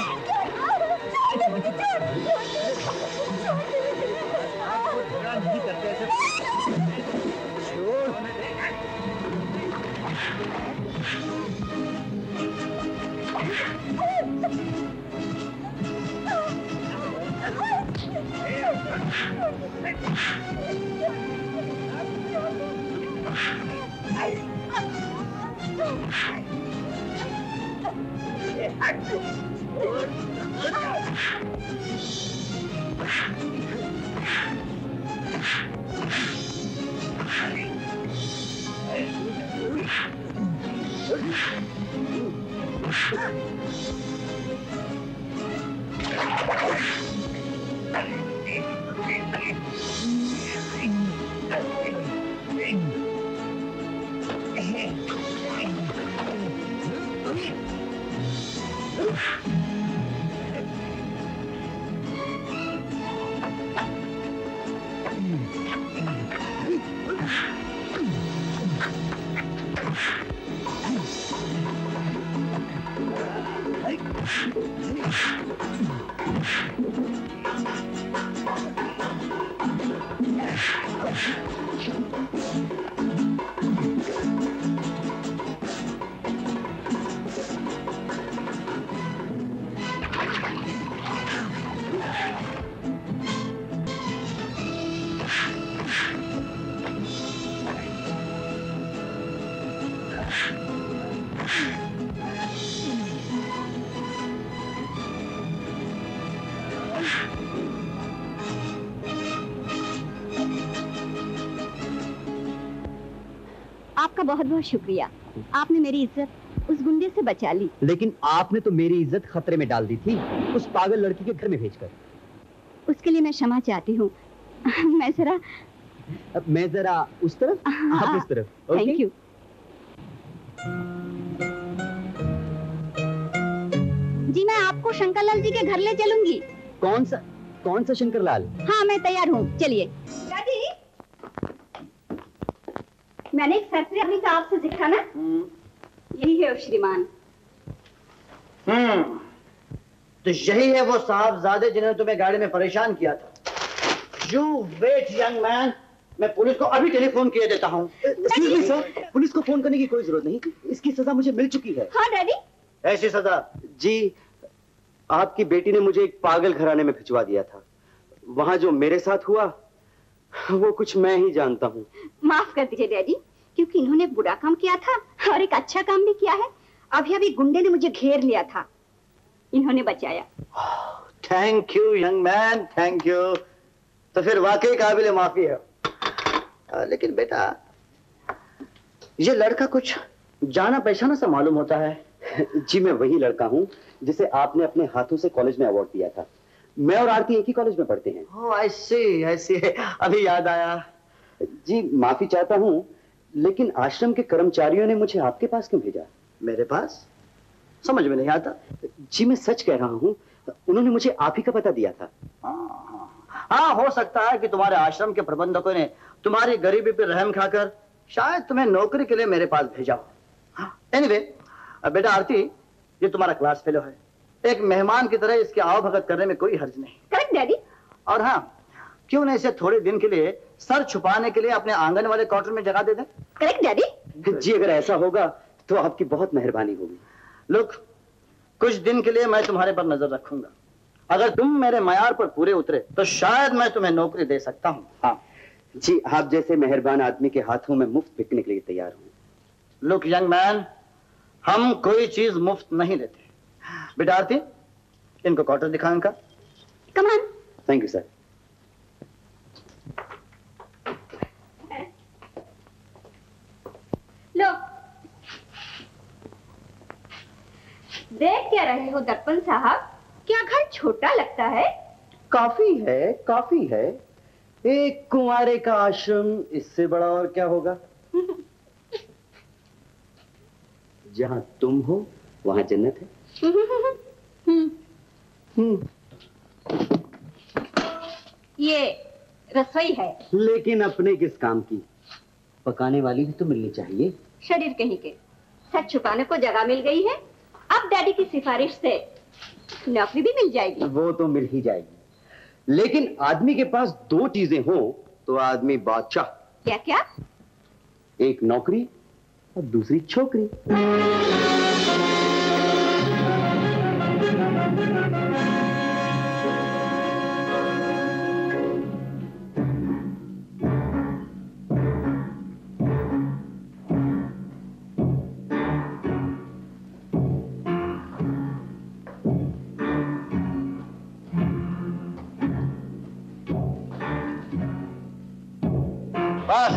नहीं करते ऐसे। आपका बहुत बहुत शुक्रिया। आपने मेरी इज्जत उस गुंडे से बचा ली। लेकिन आपने तो मेरी इज्जत खतरे में डाल दी थी, उस पागल लड़की के घर में भेजकर। उसके लिए मैं क्षमा चाहती हूँ। मैं जरा उस तरफ, आप इस तरफ। Thank you. जी मैं आपको शंकरलाल जी के घर ले चलूंगी। कौन सा शंकरलाल? हाँ मैं तैयार हूँ, चलिए। दादी मैंने एक सरप्राइज का आपसे सीखा ना, यही है वो श्रीमान। तो यही है वो साहबजादे जिन्होंने तुम्हें गाड़ी में परेशान किया था। You wait, young man. मैं पुलिस को अभी टेलीफोन किए देता हूँ। सर, पुलिस को फोन करने की कोई जरूरत नहीं, इसकी सजा मुझे मिल चुकी है। हाँ डैडी। ऐसी सजा? जी, आपकी बेटी ने मुझे एक पागल घराने में भिजवा दिया था। वहां जो मेरे साथ हुआ वो कुछ मैं ही जानता हूँ। माफ कर दीजिए डैडी, क्योंकि इन्होंने बुरा काम किया था और एक अच्छा काम भी किया है। अभी गुंडे ने मुझे घेर लिया था, इन्होंने बचाया। Thank you young man, thank you. तो फिर वाकई काबिल माफी है। लेकिन बेटा ये लड़का कुछ जाना पहचाना सा मालूम होता है। जी मैं वही लड़का हूँ जिसे आपने अपने हाथों से कॉलेज में अवार्ड दिया था। मैं और आरती एक ही कॉलेज में पढ़ते हैं। ओह आई सी, अभी याद आया। जी माफी चाहता हूँ, लेकिन आश्रम के कर्मचारियों ने मुझे आपके पास क्यों भेजा? मेरे पास? समझ में नहीं आता। जी मैं सच कह रहा हूँ, उन्होंने मुझे आप ही का पता दिया था। हाँ हो सकता है कि तुम्हारे आश्रम के प्रबंधकों ने तुम्हारी गरीबी पर रहम खाकर शायद तुम्हें नौकरी के लिए मेरे पास भेजा हो। एनीवे, बेटा आरती, ये तुम्हारा क्लास फेलो है। एक मेहमान की तरह इसके आवभगत करने में कोई हर्ज नहीं। Correct daddy. और हाँ, क्यों ना इसे थोड़े दिन के लिए सर छुपाने के लिए अपने आंगन वाले क्वार्टर में जगह दे दें? Correct daddy. जी अगर ऐसा होगा तो आपकी बहुत मेहरबानी होगी। लुक, कुछ दिन के लिए मैं तुम्हारे पर नजर रखूंगा। अगर तुम मेरे मयार पर पूरे उतरे तो शायद मैं तुम्हें नौकरी दे सकता हूँ। हाँ जी, आप जैसे मेहरबान आदमी के हाथों में मुफ्त बिकने के लिए तैयार हूँ। लुक यंग मैन, हम कोई चीज मुफ्त नहीं लेते। बेटा आरती, इनको क्वार्टर दिखाओ इनका। Come on. Thank you sir. देख क्या रहे हो दर्पण साहब? क्या घर छोटा लगता है? काफी है, काफी है। एक कुंवारे का आश्रम इससे बड़ा और क्या होगा? जहां तुम हो वहां जन्नत है। ये रसोई है। लेकिन अपने किस काम की? पकाने वाली भी तो मिलनी चाहिए। शरीर कहीं के सच छुपाने को जगह मिल गई है। अब डैडी की सिफारिश से नौकरी भी मिल जाएगी। वो तो मिल ही जाएगी, लेकिन आदमी के पास दो चीजें हो तो आदमी बादशाह। क्या क्या? एक नौकरी और दूसरी छोकरी। बस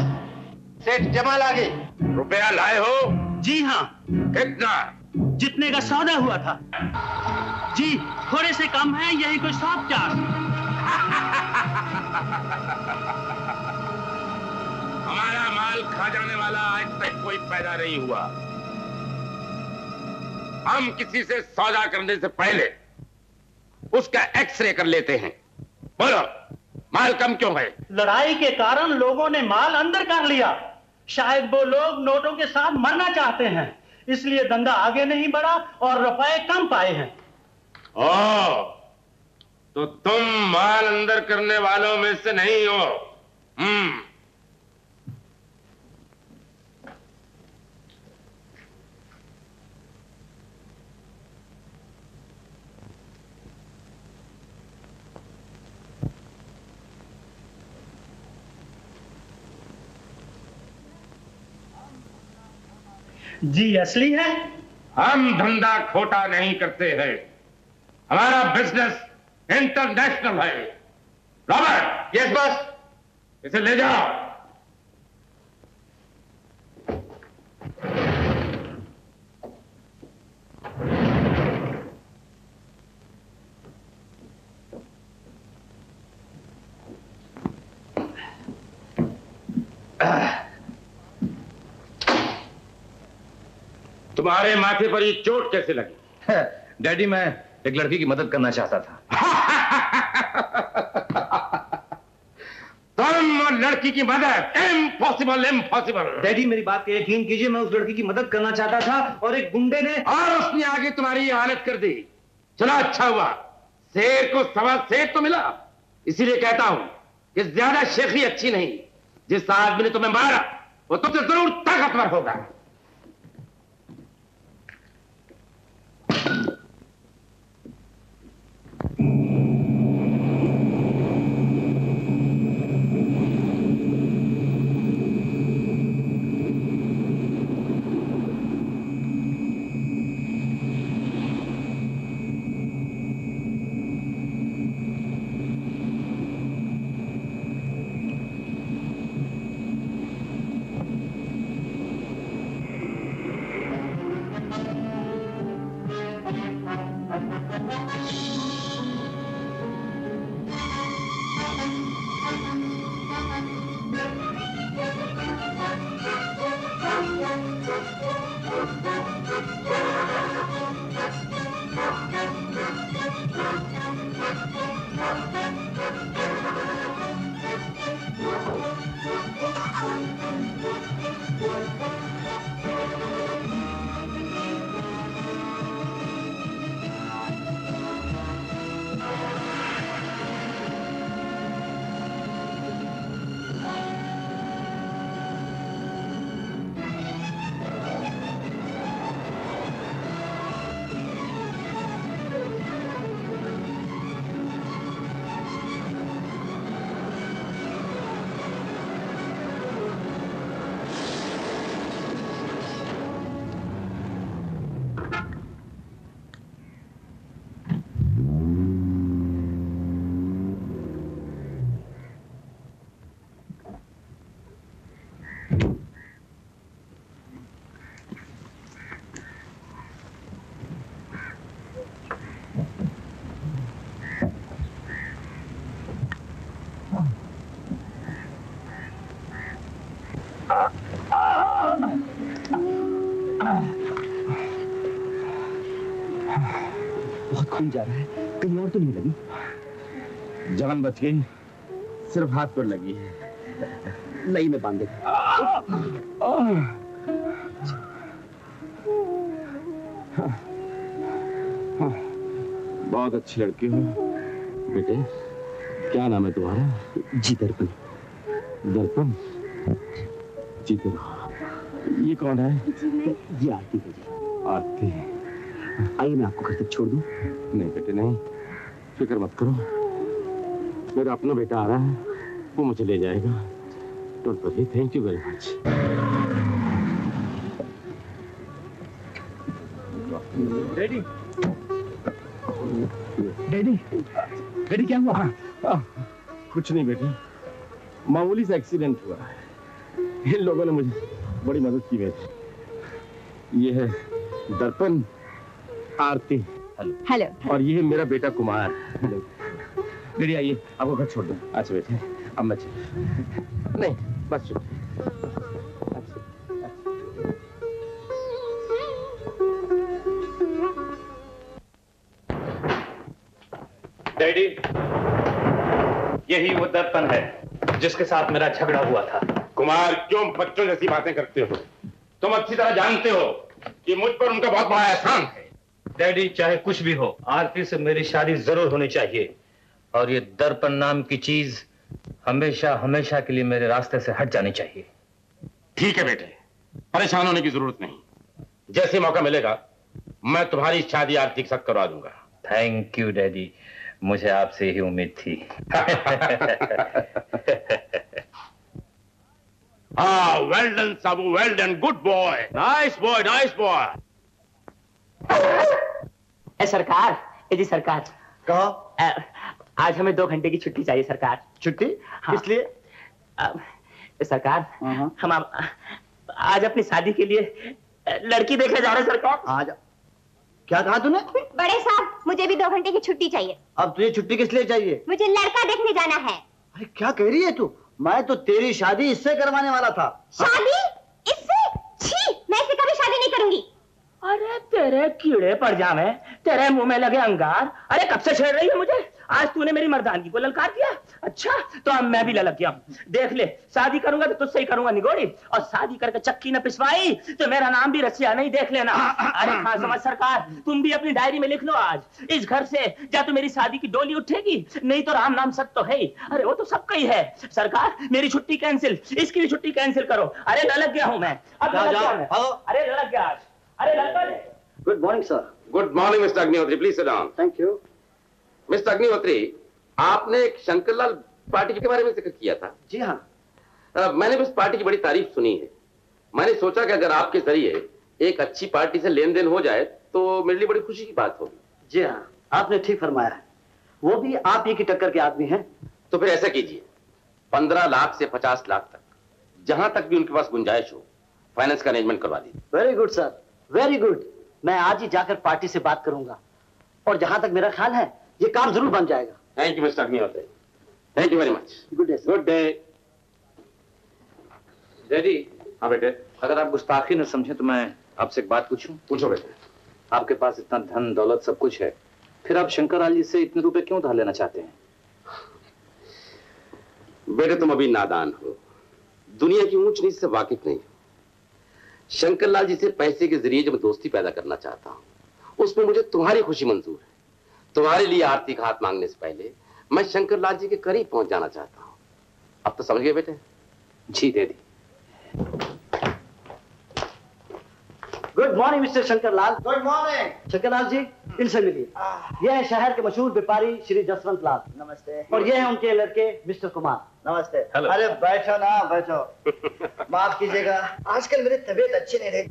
सेठ जमाल आ गए। रुपया लाए हो? जी हाँ। कितना? जितने का सौदा हुआ था। जी थोड़े से कम है, यही कोई 100-4। हमारा माल खा जाने वाला आज तक कोई पैदा नहीं हुआ। हम किसी से सौदा करने से पहले उसका एक्सरे कर लेते हैं। बोलो माल कम क्यों है? लड़ाई के कारण लोगों ने माल अंदर कर लिया। शायद वो लोग नोटों के साथ मरना चाहते हैं, इसलिए धंधा आगे नहीं बढ़ा और रुपए कम पाए हैं। ओ, तो तुम माल अंदर करने वालों में से नहीं हो। जी असली है। हम धंधा खोटा नहीं करते हैं, हमारा बिजनेस इंटरनेशनल है। रॉबर्ट। Yes boss. इसे ले जाओ। तुम्हारे माथे पर ये चोट कैसे लगी? डैडी मैं एक लड़की की मदद करना चाहता था। तुम और लड़की की मदद? Impossible, impossible. डैडी मेरी बात पे यकीन कीजिए, मैं उस लड़की की मदद करना चाहता था और एक गुंडे ने और उसने आगे तुम्हारी ये हालत कर दी। चलो अच्छा हुआ, शेर को सवा शेर तो मिला। इसीलिए कहता हूं कि ज्यादा शेखी अच्छी नहीं। जिस आदमी ने तुम्हें मारा वो तुमसे जरूर ताकतवर होगा। खून जा रहा है, कहीं और तो नहीं लगी? जान बच गई, सिर्फ हाथ पर लगी है। नहीं मैं बांध देता। बहुत अच्छी लड़की हो बेटे। क्या नाम है तुम्हारा? जी दर्पण। दर्पण जीते रहो। ये कौन है? ये आरती है जी। आरती। आइए मैं आपको घर तक छोड़ दूं। नहीं बेटे नहीं, फिक्र मत करो, मेरा अपना बेटा आ रहा है, वो मुझे ले जाएगा। Don't worry. Thank you very much. Daddy daddy daddy क्या हुआ? कुछ नहीं बेटे, मामूली सा एक्सीडेंट हुआ है। इन लोगों ने मुझे बड़ी मदद की बेटे। ये है दर्पण, आरती हेलो, और ये है मेरा बेटा कुमार। डैडी आइए, आपको घर छोड़ दूं। अच्छा बेटे, अब मैं नहीं बस डैडी, यही वो दर्पण है जिसके साथ मेरा झगड़ा हुआ था। कुमार, क्यों बच्चों जैसी बातें करते हो? तुम अच्छी तरह जानते हो कि मुझ पर उनका बहुत बड़ा एहसान है। डैडी, चाहे कुछ भी हो, आरती से मेरी शादी जरूर होनी चाहिए, और ये दर्पण नाम की चीज हमेशा हमेशा के लिए मेरे रास्ते से हट जानी चाहिए। ठीक है बेटे, परेशान होने की जरूरत नहीं। जैसे मौका मिलेगा मैं तुम्हारी शादी आरती के साथ करवा दूंगा। थैंक यू डैडी, मुझे आपसे ही उम्मीद थी। हाँ, well done Sabu, well done, good boy, nice boy, nice boy. सरकार, जी सरकार, कहो। आज हमें 2 घंटे की छुट्टी चाहिए सरकार। छुट्टी? हाँ। किस लिए? सरकार, हम आज अपनी शादी के लिए लड़की देखने जा रहे हैं सरकार। आज क्या कहा तूने? बड़े साहब, मुझे भी 2 घंटे की छुट्टी चाहिए। अब तुझे छुट्टी किस लिए चाहिए? मुझे लड़का देखने जाना है। अरे क्या कह रही है तू? मैं तो तेरी शादी इससे करवाने वाला था। शादी? इससे? छी, मैं इससे कभी शादी नहीं करूंगी। अरे तेरे कीड़े पड़ जावे, तेरे मुंह में लगे अंगार। अरे कब से छेड़ रही है मुझे? आज तूने मेरी मर्दानगी को ललकार दिया। अच्छा, तो अब मैं भी ललक गया। देख ले, शादी करूंगा तो तुझसे ही करूंगा निगोड़ी, और शादी करके चक्की न पिसवाई तो मेरा नाम भी रसिया नहीं, देख लेना। अरे हाँ समझ सरकार, तुम भी अपनी डायरी में लिख लो, आज इस घर से या तो मेरी शादी की डोली उठेगी, नहीं तो राम नाम सत्य तो है ही। अरे वो तो सबका ही है सरकार। मेरी छुट्टी कैंसिल, इसकी भी छुट्टी कैंसिल करो। अरे ललक गया हूं मैं, अब ललक गया मैं। अरे ललक गया आज। अरे ललक। Good morning sir. Good morning mister Agnihotri, please sit down. Thank you. Mister Agnihotri, आपने एक शंकरलाल पार्टी के बारे में जिक्र किया था। जी हाँ। मैंने भी उस पार्टी की बड़ी तारीफ सुनी है। मैंने सोचा कि अगर आपके जरिए एक अच्छी पार्टी से लेन देन हो जाए तो मेरे लिए बड़ी खुशी की बात होगी। जी हाँ, आपने ठीक फरमाया है। वो भी आप ही की टक्कर के आदमी हैं। तो फिर ऐसा कीजिए, 15 लाख से 50 लाख तक, जहां तक भी उनके पास गुंजाइश हो, फाइनेंस का अरेंजमेंट करवा दीजिए। Very good sir, very good. मैं आज ही जाकर पार्टी से बात करूंगा, और जहां तक मेरा ख्याल है ये काम जरूर बन जाएगा। Thank you mister Agnihotri, thank you very much. Good day. Good day. Daddy, हाँ बेटे। अगर आप गुस्ताखी न समझे तो मैं आपसे एक बात पूछूं? पूछो बेटे। आपके पास इतना धन दौलत सब कुछ है, फिर आप शंकरलाल जी से इतने रुपए क्यों उधार लेना चाहते हैं? बेटे तुम अभी नादान हो, दुनिया की ऊंच नीच से वाकिफ नहीं हो। शंकरलाल जी से पैसे के जरिए जब दोस्ती पैदा करना चाहता हूं, उसमें मुझे तुम्हारी खुशी मंजूर है। तुम्हारे लिए आरती का हाथ मांगने से पहले मैं शंकरलाल जी के करीब पहुंच जाना चाहता हूं। अब तो समझ गए बेटे? जी दीदी। Good morning mister Shankarlal. Good morning. Shankarlal ji, इनसे मिलिए। ये है शहर के मशहूर व्यापारी श्री जसवंत लाल। नमस्ते। और ये है उनके लड़के मिस्टर कुमार। नमस्ते। अरे बैठो ना, बैठो। माफ कीजिएगा, आजकल मेरी तबीयत अच्छी नहीं रही,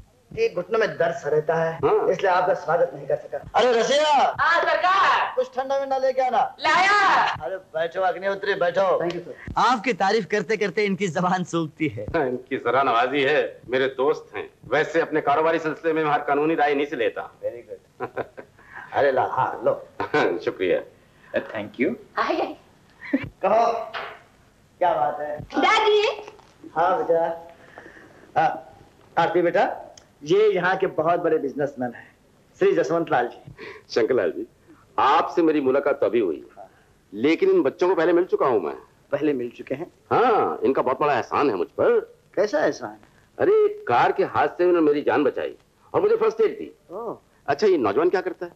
घुटनों में दर्द सा रहता है, इसलिए आपका स्वागत नहीं कर सका। अरे रसिया, सरकार, कुछ ठंडा मिंडा लेके आना। लाया। अरे बैठो अग्निहोत्री, बैठो। Thank you sir. आपकी तारीफ करते करते इनकी जबान सूखती है। इनकी जरा नवाजी है, मेरे दोस्त हैं। वैसे अपने कारोबारी सिलसिले में हर कानूनी राय नहीं से लेता। Very good. अरे ला, हाँ लो। शुक्रिया। Thank you. कहो क्या बात है? दादी। हाँ बेटा। आरती बेटा, ये यहाँ के बहुत बड़े बिजनेसमैन हैं, श्री जसवंत लाल जी। शंकरलाल जी, आपसे मेरी मुलाकात तो अभी हुई, लेकिन इन बच्चों को पहले मिल चुका हूं मैं। पहले मिल चुके हैं? हाँ, इनका बहुत बड़ा एहसान है मुझ पर। कैसा एहसान? अरे कार के हादसे में उन्होंने मेरी जान बचाई और मुझे फर्स्ट एड दी। अच्छा, ये नौजवान क्या करता है?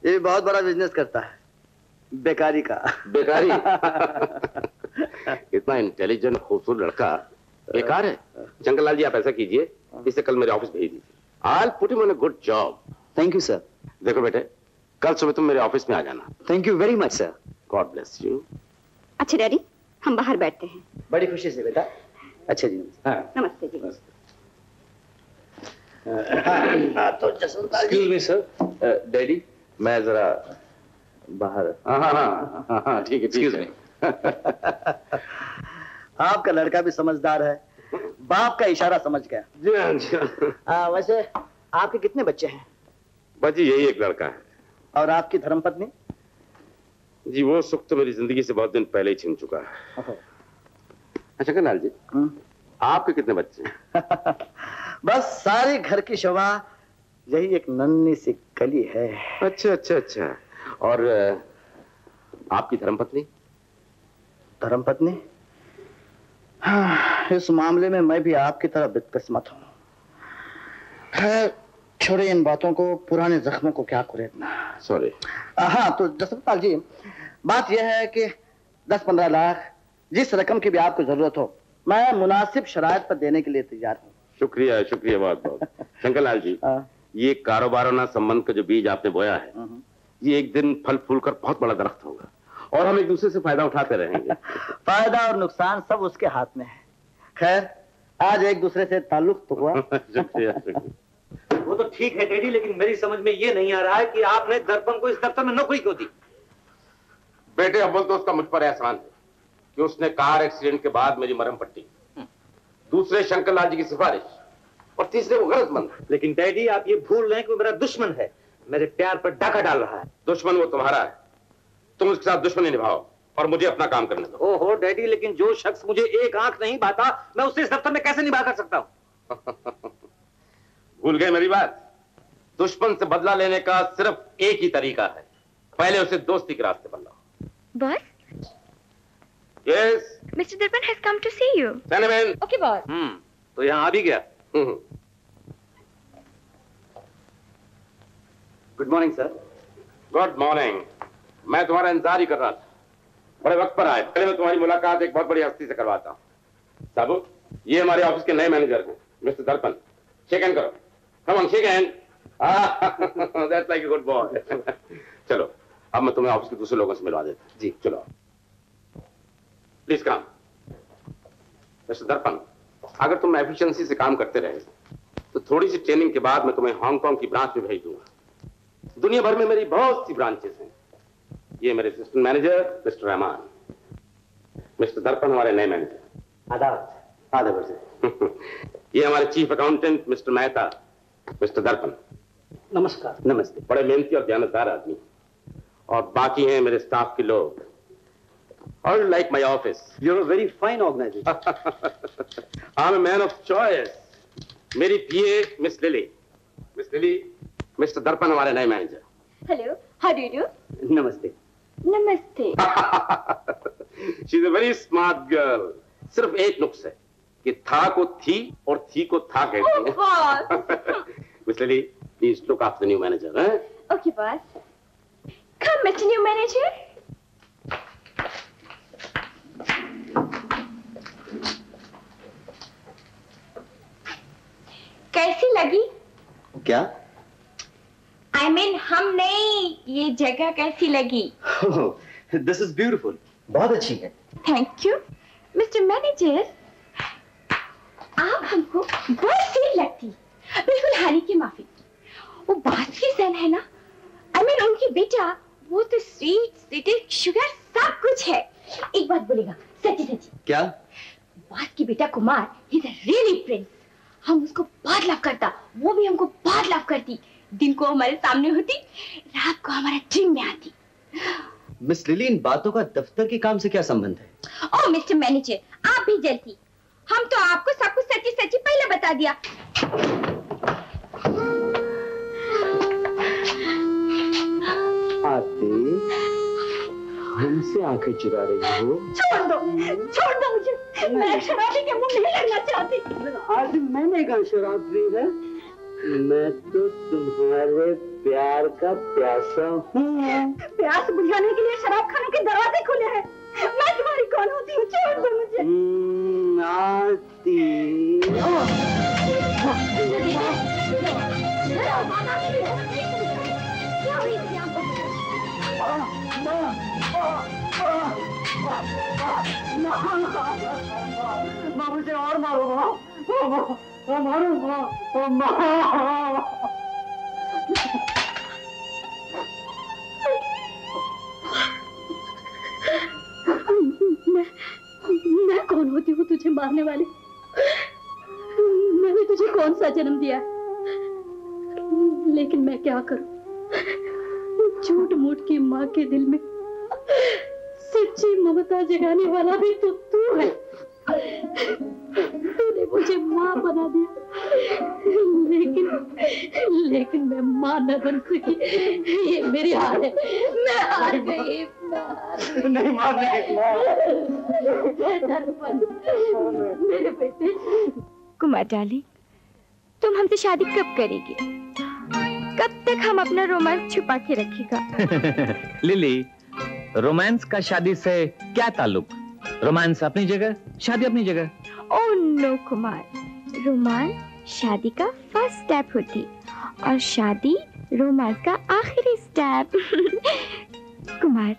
ये बहुत बड़ा बिजनेस करता है, बेकारी का। बेकारी? इतना इंटेलिजेंट खूबसूरत लड़का बेकार है। शंकरलाल जी, आप ऐसा कीजिए, इसे कल मेरे ऑफिस भेज दीजिए। I'll put him on a good job. Thank you sir. देखो बेटे, कल सुबह तुम मेरे ऑफिस में आ जाना। Thank you very much sir. God bless you. अच्छा डैडी, हम बाहर बैठते हैं। बड़ी खुशी से बेटा। अच्छा जी। हाँ। नमस्ते जी। तो Jaswantlal ji. Excuse me sir. Daddy, मैं जरा बाहर। हाँ, ठीक है, ठीक है। आपका लड़का भी समझदार है, बाप का इशारा समझ गया। जी हाँ, जी हाँ। वैसे आपके कितने बच्चे हैं? बस जी यही एक लड़का है। और आपकी धर्मपत्नी? जी वो सुख तो मेरी जिंदगी से बहुत दिन पहले ही छिन चुका है। अच्छा शंकरलाल जी, आपके कितने बच्चे हैं? बस सारे घर की शोभा यही एक नन्ही सी कली है। अच्छा अच्छा अच्छा। और आपकी धर्मपत्नी? धर्मपत्नी? हाँ, इस मामले में मैं भी आपकी तरह बदकिस्मत हूँ। खैर छोड़े इन बातों को, पुराने जख्मों को क्या कुरेदना। सॉरी। हाँ, तो जसवंतलाल जी, बात यह है कि 10-15 लाख जिस रकम की भी आपको जरूरत हो, मैं मुनासिब शराइत पर देने के लिए तैयार हूँ। शुक्रिया शुक्रिया, बहुत बहुत। शंकरलाल जी, ये कारोबाराना संबंध का जो बीज आपने बोया है, ये एक दिन फल फूल कर बहुत बड़ा दरख्त होगा और हम एक दूसरे से फायदा उठाते रहेंगे। फायदा और नुकसान सब उसके हाथ में है। खैर आज एक दूसरे से ताल्लुक तो हुआ। शुक्रिया शुक्रिया। वो तो ठीक है डैडी, लेकिन मेरी समझ में ये नहीं आ रहा है कि आपने दर्पण को इस दफ्तर में नौकरी क्यों दी? बेटे अव्वल तो उसका मुझ पर एहसान है कि उसने कार एक्सीडेंट के बाद मेरी मरहम पट्टी, दूसरे शंकरलाल जी की सिफारिश, और तीसरे वो गरजमंद। लेकिन डैडी आप ये भूल रहे हैं कि वो मेरा दुश्मन है, मेरे प्यार पर डाका डाल रहा है। दुश्मन वो तुम्हारा है, तुम उसके साथ दुश्मनी निभाओ और मुझे अपना काम करने दो। ओहो डैडी, लेकिन जो शख्स मुझे एक आंख नहीं बाता, मैं उससे इस दफ्तर में कैसे निभा कर सकता हूं? भूल गए मेरी बात? दुश्मन से बदला लेने का सिर्फ एक ही तरीका है, पहले उसे दोस्ती के रास्ते पर लाओ। Boss? Yes, mister Darpan has come to see you. Okay boss. तो यहाँ आ भी गया। Good morning sir. Good morning. मैं तुम्हारा इंतजार ही कर रहा था, बड़े वक्त पर आए। पहले मैं तुम्हारी मुलाकात एक बहुत बड़ी हस्ती से करवाता हूँ। साबू, ये हमारे ऑफिस के नए मैनेजर हैं, मिस्टर दर्पण। शेक हैंड करो। Come on, shake hand. That's like a good boy. चलो अब मैं तुम्हें ऑफिस के दूसरे लोगों से मिलवा देता हूँ। जी चलो, प्लीज कम। मिस्टर दर्पण, अगर तुम एफिशिएंसी से काम करते रहे तो थोड़ी सी ट्रेनिंग के बाद मैं तुम्हें हांगकांग की ब्रांच में भेज दूंगा। दुनिया भर में मेरी बहुत सी ब्रांचेस हैं। ये मेरे assistant manager mister Rahman, mister Darpan हमारे नए मैनेजर। आदाब। आदाब से। ये हमारे chief accountant mister Mehta, mister दर्पण। नमस्कार। नमस्ते। बड़े मेहनती और जानकार आदमी। और बाकी हैं मेरे स्टाफ के लोग। और like my office, you are a very fine organisation. I am a man of choice. मेरी PA miss Lily. Miss Lily, mister Darpan हमारे नए manager. Hello, how do you do? नमस्ते। नमस्ते। She is a very smart girl. सिर्फ एक नुक्स है कि था को थी और थी को था कहती है। Miss lily, please look after the new manager. Okay boss. Come mister new manager. कैसी लगी? क्या? I mean, हम नहीं, ये जगह कैसी लगी? This is beautiful. बहुत अच्छी है। Thank you mister manager. आप हमको बहुत सही लगती, बिल्कुल हानि की माफी। वो बात की सन है ना, I mean, उनकी बेटा वो तो स्वीट स्वीट शुगर सब कुछ है। एक बात बोलेगा सच्ची सच्ची? क्या? बात की बेटा Kumar is a really Prince. हम उसको बहुत लव करता, वो भी हमको बहुत लव करती। दिन को हमारे सामने होती, रात को हमारा ड्रीम में आती। मिस लिली, इन बातों का दफ्तर के काम से क्या संबंध है? ओह मिस्टर मैनेजर, आप भी जलती। हम तो आपको सब कुछ सच्ची सच्ची पहले बता दिया। हमसे आंखें चुरा रही हो? छोड़ दो मुझे। मैं शराबी के मुंह नहीं लगना चाहती। आज मैंने कहा शराब पी है? मैं तो तुम्हारे प्यार का प्यासा हूँ। प्यास बुझाने के लिए शराब खाने के दरवाजे खुले हैं। मैं तुम्हारी कौन होती हूँ? छोड़ दो मुझे। माँ मुझे और मारो माँ, मारो माँ। मैं कौन होती हूँ तुझे मारने वाली? मैंने तुझे कौन सा जन्म दिया? लेकिन मैं क्या करूं? झूठ मूठ की माँ के दिल में सच्ची ममता जगाने वाला भी तो तू है। तूने मुझे माँ बना दिया, लेकिन मैं माँ न बन सकी। ये मेरी हार है। मैं हार गई। नहीं माँ, मेरे बेटे। कुमार डार्लिंग, तुम हमसे शादी कब करेगी? कब तक हम अपना रोमांस छुपा के रखेगा? लिली, रोमांस का शादी से क्या ताल्लुक? रोमांस अपनी जगह, शादी अपनी जगह। ओह नो कुमार, रोमांस शादी का फर्स्ट स्टेप होती और शादी रोमांस का आखिरी स्टेप। कुमार,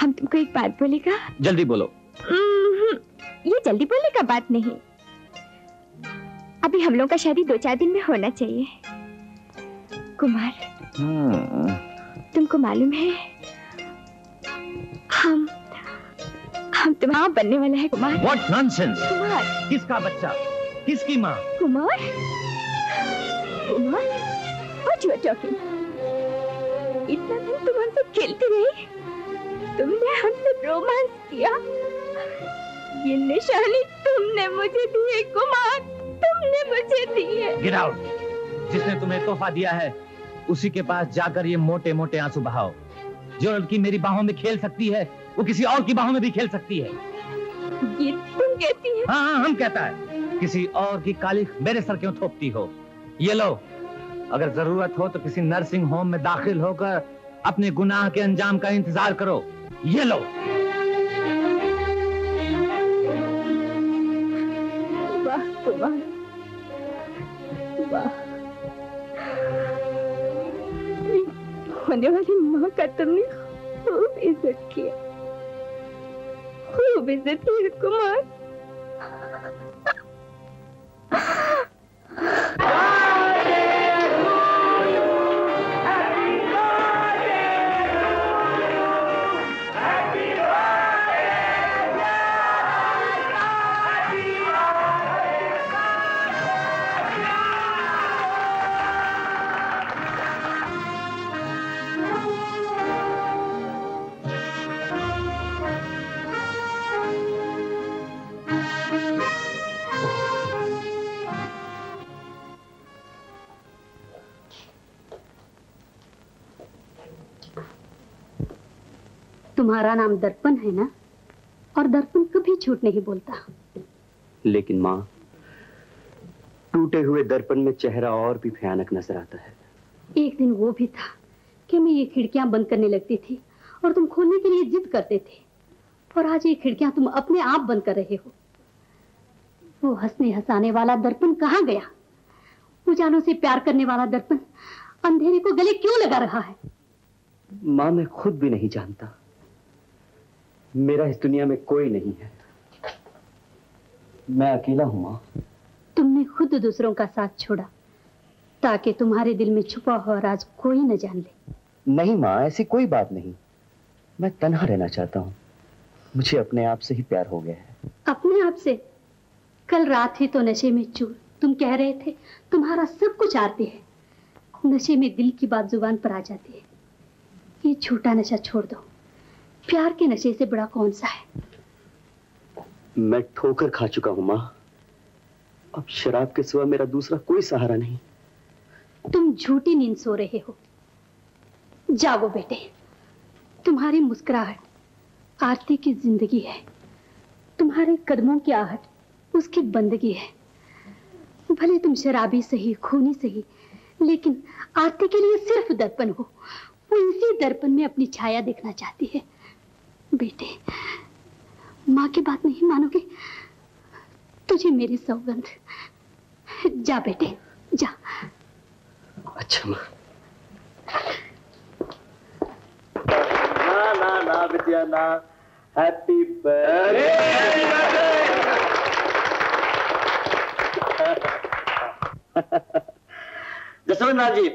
हम तुमको एक बात बोलेगा? जल्दी बोलो। ये जल्दी बोलने का बात नहीं। अभी हम लोगों का शादी 2-4 दिन में होना चाहिए। कुमार, तुमको मालूम है हम तुम्हारा बनने वाला है कुमार। What nonsense! कुमार, किसका बच्चा? किसकी माँ? Kumar, what you are talking? इतना दिन तुम हमसे खेलती रही, तुमने हमसे रोमांस किया, ये निशानी तुमने मुझे दी है कुमार, तुमने मुझे दी है। Get out! जिसने तुम्हें तोहफा दिया है उसी के पास जाकर ये मोटे मोटे आंसू बहाओ। जो लड़की मेरी बाहों में खेल सकती है वो किसी और की बाहों में भी खेल सकती है। ये तुम कहती है? हाँ, हम कहता है। किसी और की कालिख मेरे सर क्यों थोपती हो? ये लो, अगर जरूरत हो तो किसी नर्सिंग होम में दाखिल होकर अपने गुनाह के अंजाम का इंतजार करो। ये लो। वाह कुमार, वाह। होने वाली माँ का तुमने खूब इज्जत किया, खूब इज्जत की कुमार। तुम्हारा नाम दर्पण है ना? और दर्पण कभी झूठ नहीं बोलता। लेकिन माँ, टूटे हुए दर्पण में चेहरा और भी भयानक नजर आता है। एक दिन वो भी था कि मैं ये खिड़कियां बंद करने लगती थी और तुम खोलने के लिए जिद करते थे, और आज ये खिड़कियां तुम अपने आप बंद कर रहे हो। वो हंसने हंसाने वाला दर्पण कहाँ गया? उजालों से प्यार करने वाला दर्पण अंधेरे को गले क्यों लगा रहा है? माँ, मैं खुद भी नहीं जानता। मेरा इस दुनिया में कोई नहीं है, मैं अकेला हूं माँ। तुमने खुद दूसरों का साथ छोड़ा ताकि तुम्हारे दिल में छुपा हुआ राज कोई न जान ले। नहीं माँ, ऐसी कोई बात नहीं। मैं तन्हा रहना चाहता हूँ। मुझे अपने आप से ही प्यार हो गया है। अपने आप से? कल रात ही तो नशे में चूर तुम कह रहे थे तुम्हारा सब कुछ आरती है। नशे में दिल की बात जुबान पर आ जाती है। ये झूठा नशा छोड़ दो। प्यार के नशे से बड़ा कौन सा है? मैं ठोकर खा चुका हूं माँ। अब शराब के सिवा मेरा दूसरा कोई सहारा नहीं। तुम झूठी नींद सो रहे हो। जागो बेटे, तुम्हारी मुस्कुराहट आरती की जिंदगी है, तुम्हारे कदमों की आहट उसकी बंदगी है। भले तुम शराबी सही, खूनी सही, लेकिन आरती के लिए सिर्फ दर्पण हो। वो इसी दर्पण में अपनी छाया देखना चाहती है। बेटे, माँ की बात नहीं मानोगे? तुझे मेरी सौगंध। जा बेटे, जा। अच्छा माँ। ना ना ना बिटिया ना। Happy birthday. जसवंत जी,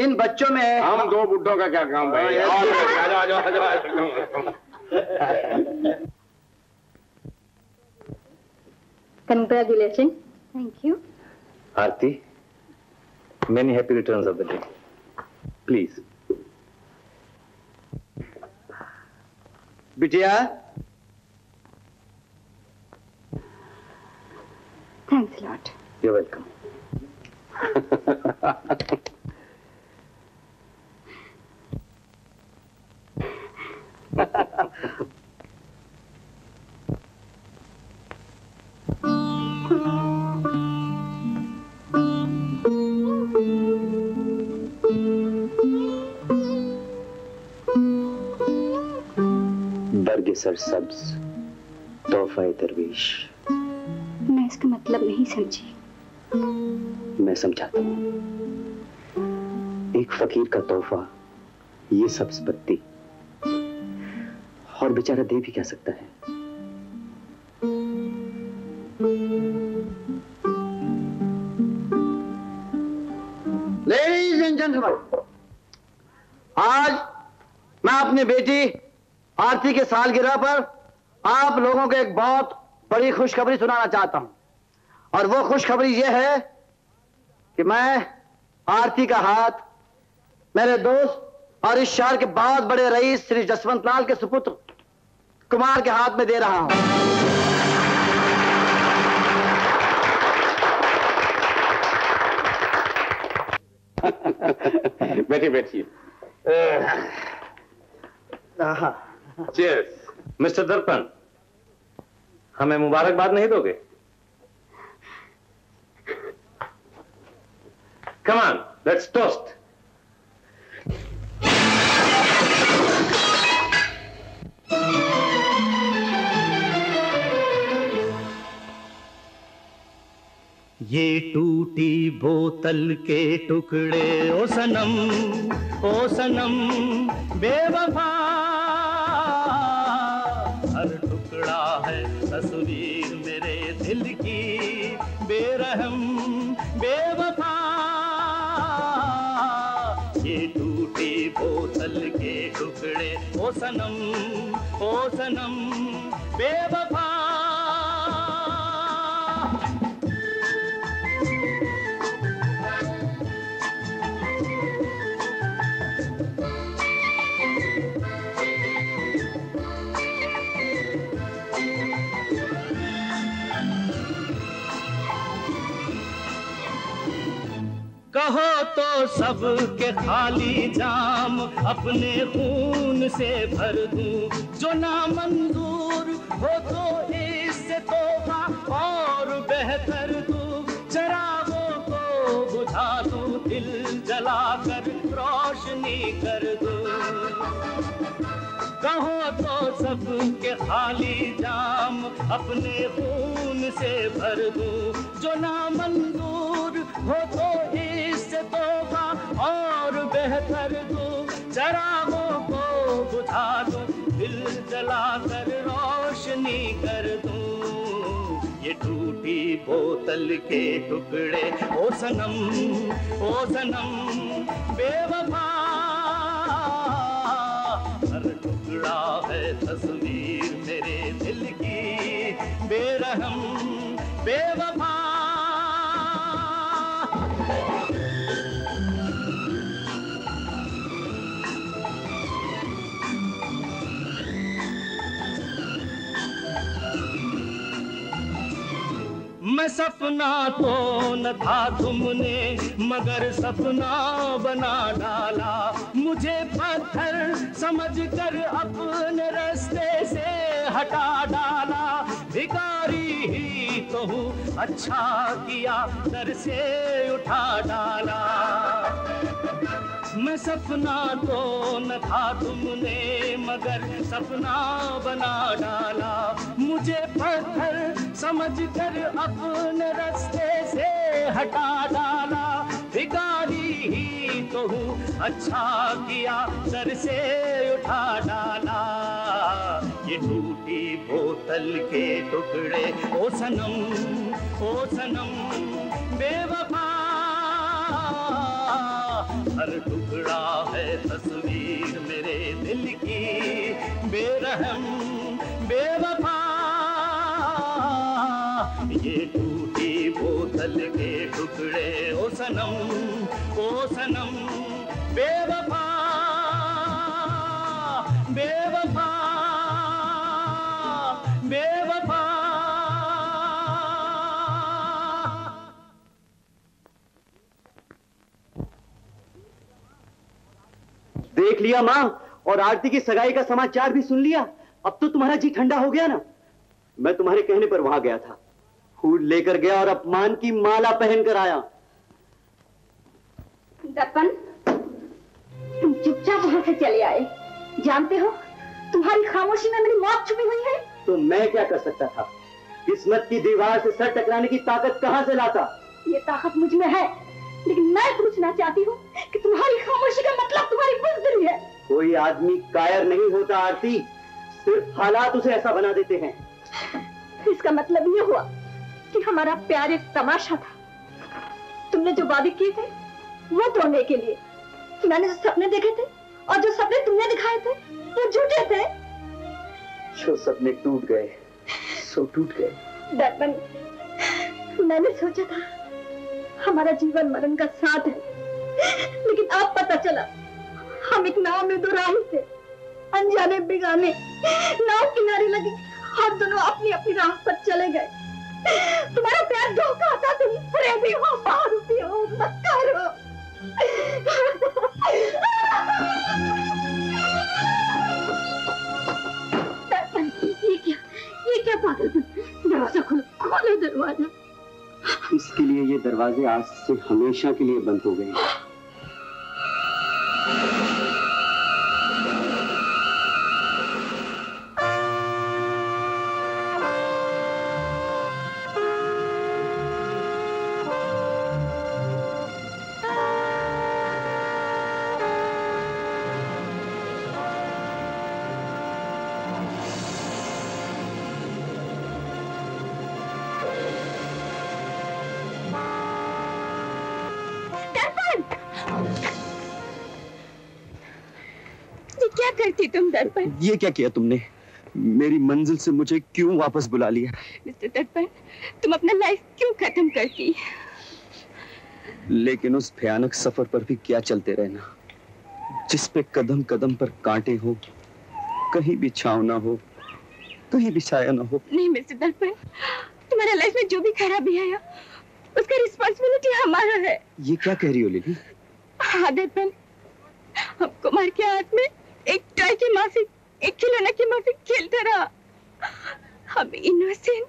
इन बच्चों में हम दो बुड्ढों का क्या काम भाई? आ जाओ। Congratulations. Thank you. Aarti, many happy returns of the day. Please. बिटिया। Thanks a lot. You're welcome. बरगे सरसब्ज तोहफा दरवेश। मैं इसका मतलब नहीं समझी। मैं समझाता हूँ। एक फकीर का तोहफा ये सब्ज पत्ती, और बेचारा दे भी क्या सकता है। लेडीज एंड जेंटलमैन, आज मैं अपनी बेटी आरती के सालगिरह पर आप लोगों को एक बहुत बड़ी खुशखबरी सुनाना चाहता हूं। और वो खुशखबरी ये है कि मैं आरती का हाथ मेरे दोस्त और इस शहर के बहुत बड़े रईस श्री जसवंत लाल के सुपुत्र कुमार के हाथ में दे रहा हूं। बैठिए बैठिए। Cheers. मिस्टर दर्पण, हमें मुबारकबाद नहीं दोगे? Come on, let's toast. ये टूटी बोतल के टुकड़े ओ सनम बेवफा, हर टुकड़ा है तस्वीर मेरे दिल की बेरहम बेवफा। ये टूटी बोतल के टुकड़े ओ सनम बेवफा। कहो तो सबके खाली जाम अपने खून से भर दूं, जो नामंजूर हो तो इससे तोबा और बेहतर दूं, चरागों को बुझा दूं, दिल जलाकर रोशनी कर दूं। कहो तो सबके खाली जाम अपने खून से भर दूं, जो नामंजूर हो तो इससे तोबा और बेहतर दूं, चरागों को बुझा दूं, दिल जलाकर रोशनी कर दूं। ये टूटी बोतल के टुकड़े ओ सनम बेवफा, हर टुकड़ा है तस्वीर मेरे दिल की बेरहम बेवफा। मैं सपना तो न था तुमने मगर सपना बना डाला, मुझे पत्थर समझकर अपने रास्ते से हटा डाला। भिखारी ही तो हूँ अच्छा किया दर से उठा डाला। मैं सपना तो न था तुमने मगर सपना बना डाला, मुझे पत्थर समझकर अपने रास्ते से हटा डाला। भिखारी ही तो हूँ अच्छा किया सर से उठा डाला। ये टूटी बोतल के टुकड़े ओ सनम बेवफा, हर टुकड़ा है तस्वीर मेरे दिल की बेरहम बेवफा। ये टूटी बोतल के टुकड़े ओ सनम बेवफा बेवफा बेवफा। देख लिया माँ, और आरती की सगाई का समाचार भी सुन लिया। अब तो तुम्हारा जी ठंडा हो गया ना। मैं तुम्हारे कहने पर वहां गया था, फूल लेकर गया और अपमान की माला पहनकर आया। दर्पण, तुम चुपचाप वहां से चले आए। जानते हो तुम्हारी खामोशी में मेरी मौत छुपी हुई है। तो मैं क्या कर सकता था? किस्मत की दीवार से सर टकराने की ताकत कहां से लाता? ये ताकत मुझ में है, लेकिन मैं पूछना चाहती हूँ कि तुम्हारी खामोशी का मतलब तुम्हारी बुज़दिली है। कोई आदमी कायर नहीं होता आरती, सिर्फ हालात उसे ऐसा बना देते हैं। इसका मतलब ये हुआ कि हमारा प्यार एक तमाशा था। तुमने जो वादे किए थे वो तोड़ने के लिए, मैंने जो सपने देखे थे और जो सपने तुमने दिखाए थे वो झूठे थे। जो सपने टूट गए सो टूट गए। दर्पण, मैंने सोचा था हमारा जीवन मरण का साथ है, लेकिन अब पता चला हम एक नाव में दो राही थे, अनजाने बिगाने। नाव किनारे लगी और दोनों अपनी अपनी राह पर चले गए। तुम्हारा प्यार धोखा था, तुम प्रेमी हो, मारूफी हो, मक्कार हो। ये क्या पागलपन? दरवाजा खोलो, खोलो दरवाजा। इसके लिए ये दरवाजे आज से हमेशा के लिए बंद हो गए। तुम दर्पण, ये क्या किया तुमने? मेरी मंजिल से मुझे क्यों वापस बुला लिया? मिस्टर दर्पण, तुम अपना लाइफ क्यों खत्म करती? लेकिन उस भयानक सफर पर भी क्या चलते रहना, जिस पे कदम कदम पर कांटे हो, कहीं भी छांव ना हो, कहीं भी छाया ना हो। नहीं मिस्टर दर्पण, तुम्हारे लाइफ में जो भी खराबी आया उसका रिस्पॉन्सिबिलिटी हमारा है। ये क्या कह रही हो लिली? हाँ दर्पण, हम कुमार के हाथ में एक टॉय की माफिक, एक खिलौना की माफिक खेलता रहा। हम इनोसेंट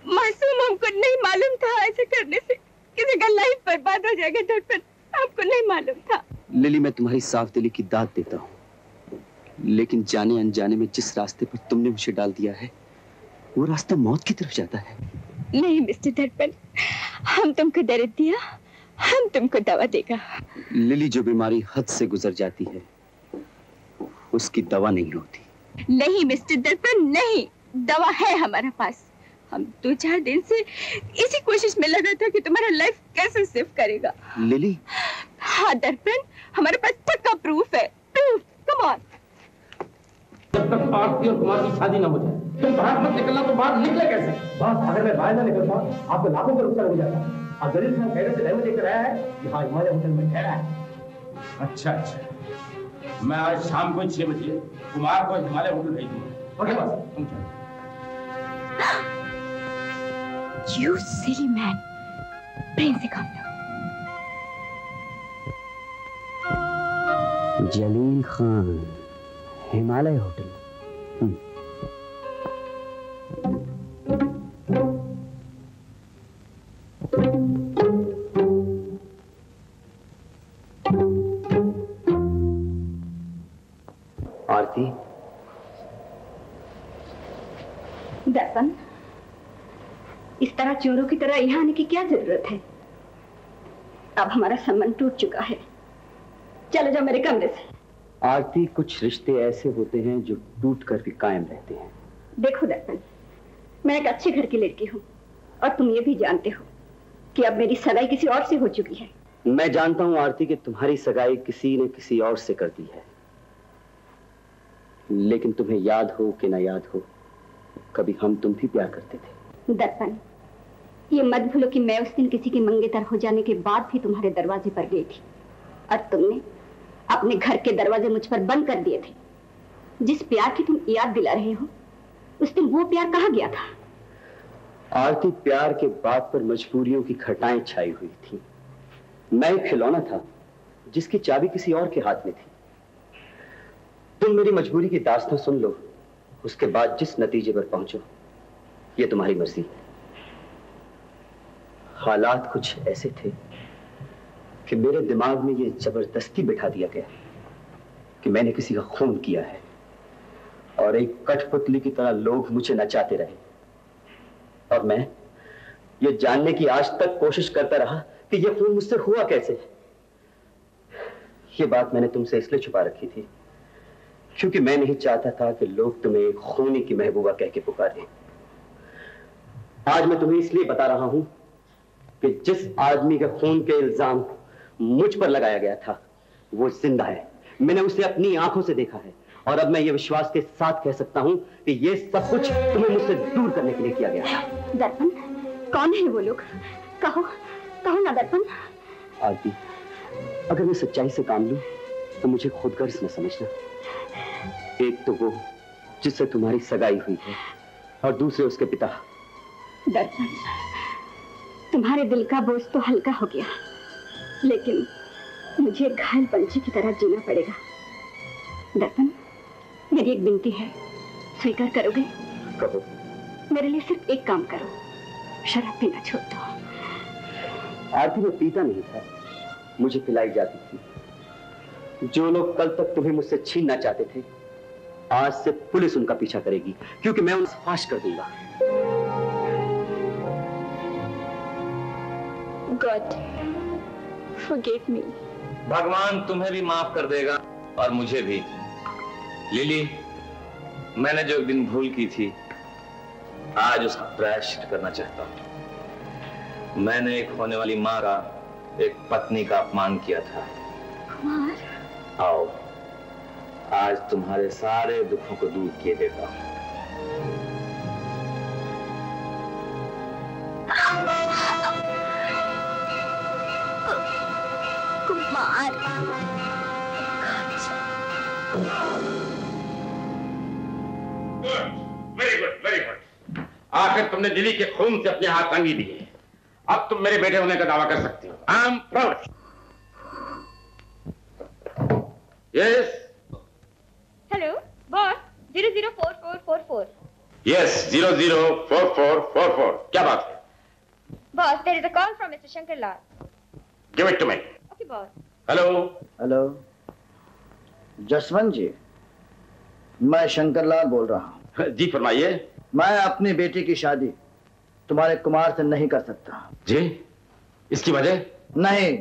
मासूम, हमको नहीं मालूम था ऐसे करने से किसी का लाइफ बर्बाद हो जाएगा। दर्पण, हमको नहीं मालूम था। लिली, मैं तुम्हारी साफ दिली की दाद देता हूँ, लेकिन जाने अनजाने में जिस रास्ते पर तुमने मुझे डाल दिया है वो रास्ता मौत की तरफ जाता है। नहीं मिस्टर दर्पण, हम तुमको दर्द दिया, हम तुमको दवा देगा। लिली, जो बीमारी हद से गुजर जाती है उसकी दवा नहीं होती। नहीं मिस्टर दर्पण, नहीं, दवा है हमारे पास। हम 2-4 दिन से इसी कोशिश में लगा था कि तुम्हारा लाइफ कैसे सेव करेगा। लिली? हाँ दर्पण, हमारे पास पक्का प्रूफ है। Proof, come on. जब तक आरती और कुमार की शादी ना हो जाए तुम बाहर मत निकलना। तो बाहर निकले कैसे? बस अगर मैं बाहर ना निकल पाऊँ आपको लाखों का नुकसान हो जाता। अब गरीब खान कहने से रहमत लेकर आया है कि हाँ हिमालय होटल में ठहरा है। अच्छा, मैं आज शाम को 6 बजे कुमार को हिमालय होटल भेज दूंगा। ओके बस, तुम चलो। You silly man. प्रेम से काम लो। जलील खान, हिमालय होटल। आरती, दर्पण, इस तरह चोरों की तरह यहाँ आने की क्या जरूरत है? अब हमारा संबंध टूट चुका है। चलो जाओ मेरे कमरे से। आरती, कुछ रिश्ते ऐसे होते हैं जो टूट कर भी कायम रहते हैं। देखो दर्पण, मैं एक अच्छे घर की लड़की हूँ और तुम ये भी जानते हो कि अब मेरी सगाई किसी और से हो चुकी है। मैं जानता हूँ आरती कि तुम्हारी सगाई किसी ने किसी और से कर दी है, लेकिन तुम्हें याद हो कि ना याद हो, कभी हम तुम भी प्यार करते थे। दर्पण, ये मत भूलो कि मैं उस दिन किसी के मंगेतर हो जाने के बाद भी तुम्हारे दरवाजे पर गई थी और तुमने अपने घर के दरवाजे मुझ पर बंद कर दिए थे। जिस प्यार की तुम याद दिला रहे हो, उस दिन वो प्यार कहाँ गया था? आरती, प्यार के बाद पर मजबूरियों की घटाएं छाई हुई थी। मैं एक खिलौना था जिसकी चाबी किसी और के हाथ में थी। तुम मेरी मजबूरी की दास्तां सुन लो, उसके बाद जिस नतीजे पर पहुंचो ये तुम्हारी मर्जी। हालात कुछ ऐसे थे कि मेरे दिमाग में ये जबरदस्ती बिठा दिया गया कि मैंने किसी का खून किया है और एक कठपुतली की तरह लोग मुझे नचाते रहे, और मैं ये जानने की आज तक कोशिश करता रहा कि ये खून मुझसे हुआ कैसे। ये बात मैंने तुमसे इसलिए छुपा रखी थी क्योंकि मैं नहीं चाहता था कि लोग तुम्हें एक खूनी की महबूबा कह के पुकारें। आज मैं तुम्हें इसलिए बता रहा हूं कि जिस आदमी के खून के इल्जाम मुझ पर लगाया गया था वो जिंदा है। मैंने उसे अपनी आंखों से देखा है और अब मैं ये विश्वास के साथ कह सकता हूं कि ये सब कुछ तुम्हें मुझसे दूर करने के लिए किया गया था। दर्पण, कौन है वो लोग? कहो, कहो ना दर्पण। आरती, अगर मैं सच्चाई से काम लूं तो मुझे खुद गर्ज न समझना। एक तो वो जिससे तुम्हारी सगाई हुई है और दूसरे उसके पिता। दर्पण, तुम्हारे दिल का बोझ तो हल्का हो गया, लेकिन मुझे घायल पंछी की तरह जीना पड़ेगा। दर्पण, मेरी एक विनती है, स्वीकार करोगे? कहो। मेरे लिए सिर्फ एक काम करो, शराब पीना छोड़ दो। आरती, मैं पीता नहीं था, मुझे पिलाई जाती थी। जो लोग कल तक तुम्हें मुझसे छीनना चाहते थे, आज से पुलिस उनका पीछा करेगी क्योंकि मैं उन्हें फाश कर दूंगा। God, forgive me. भगवान तुम्हें भी माफ कर देगा और मुझे भी। लिली, मैंने जो एक दिन भूल की थी, आज उसका प्रायश्चित करना चाहता हूं। मैंने एक होने वाली माँ का, एक पत्नी का अपमान किया था। कुमार, आओ, आज तुम्हारे सारे दुखों को दूर किए देता हूं। Kumar, very good, very good. आखिर तुमने लिली के खून से अपने हाथ रंगी दिए। अब तुम मेरे बेटे होने का दावा कर सकती हो। I am proud. Yes. Hello boss, 004444। Yes, 004444। क्या बात है? Boss, there is a call from Mr. Shankar Lal. Give it to me. Okay, boss. Hello. Hello, Jaswant ji, मैं शंकर लाल बोल रहा हूँ। जी फरमाइए। मैं अपनी बेटी की शादी तुम्हारे कुमार से नहीं कर सकता। जी, इसकी वजह? नहीं,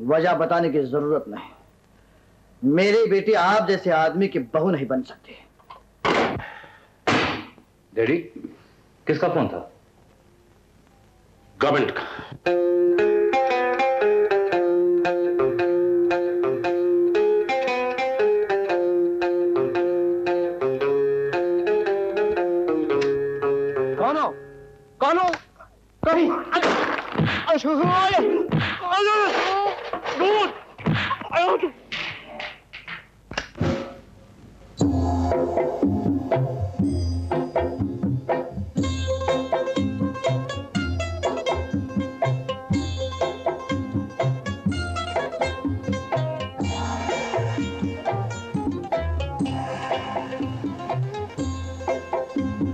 वजह बताने की जरूरत नहीं। मेरी बेटी आप जैसे आदमी की बहू नहीं बन सकती। डैडी, किसका फोन था? गवर्नमेंट का। कौन हो? कौन हो? कहीं सलाम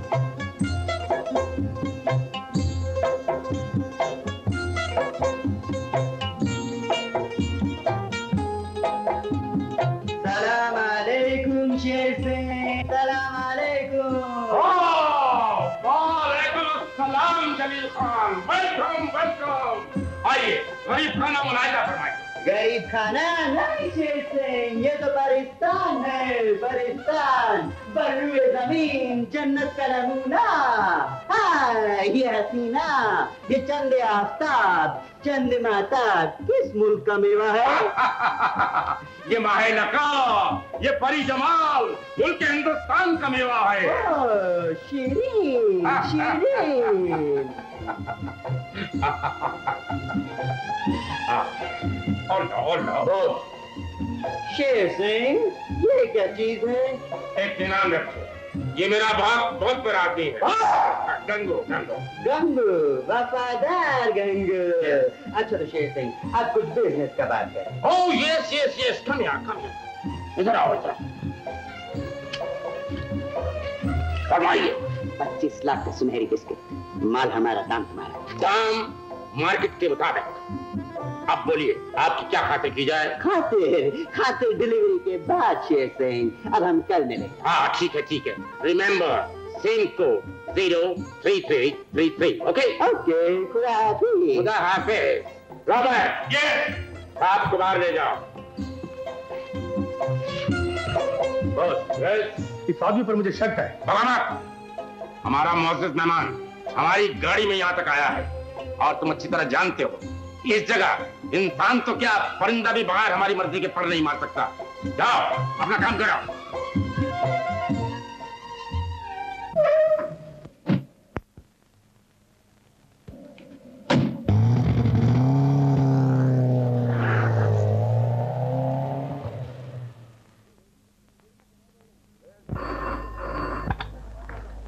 अलैकुम शेर सिंह, सलाम अलैकुम। वालेकुम सलाम जलील खान, वेलकम वेलकम। आइए गरीब खाना मुलायजा फरमाइए। गरीब खाना नहीं शेर सिंह, ये तो पाकिस्तान है, पाकिस्तान, बर्रुए जमीन, जन्नत का नमूना। हाँ, ये हसीना, ये चंद आफ्ताब, चंद माता किस मुल्क का मेवा है? ये माहे लका, ये परी जमाल, मुल्क हिंदुस्तान का मेवा है। ओह, शीरीन, शीरीन। शेर सिंह, ये क्या चीज है? एक इनाम रखो, ये मेरा बहुत बड़ा आदमी है, गंगू गंगू गंगू, वफादार गंगू। अच्छा तो शेर सिंह, आप कुछ बिजनेस का बात करें। Oh yes yes yes, come here, इधर आओ इधर। फरमाइए। 25 लाख का सुनहरी बिस्किट, माल हमारा, दाम तुम्हारा। दाम मार्केट के मुताबिक। अब बोलिए आपकी क्या खातिर की जाए? खातिर खातिर डिलीवरी के बाद शेर सिंह, अब हम कल मिलेंगे। हाँ ठीक है। Remember same code 03333, okay okay, खुदा हाफिज। खुदा हाफिज। रॉबर्ट यस, आपको बाहर ले जाओ। बस यस, इस आदमी पर मुझे शक है। बगामत, हमारा मुअज़्ज़ज़ मेहमान हमारी गाड़ी में यहाँ तक आया है और तुम अच्छी तरह जानते हो इस जगह इंसान तो क्या परिंदा भी बगैर हमारी मर्जी के पर नहीं मार सकता। जाओ अपना काम करो।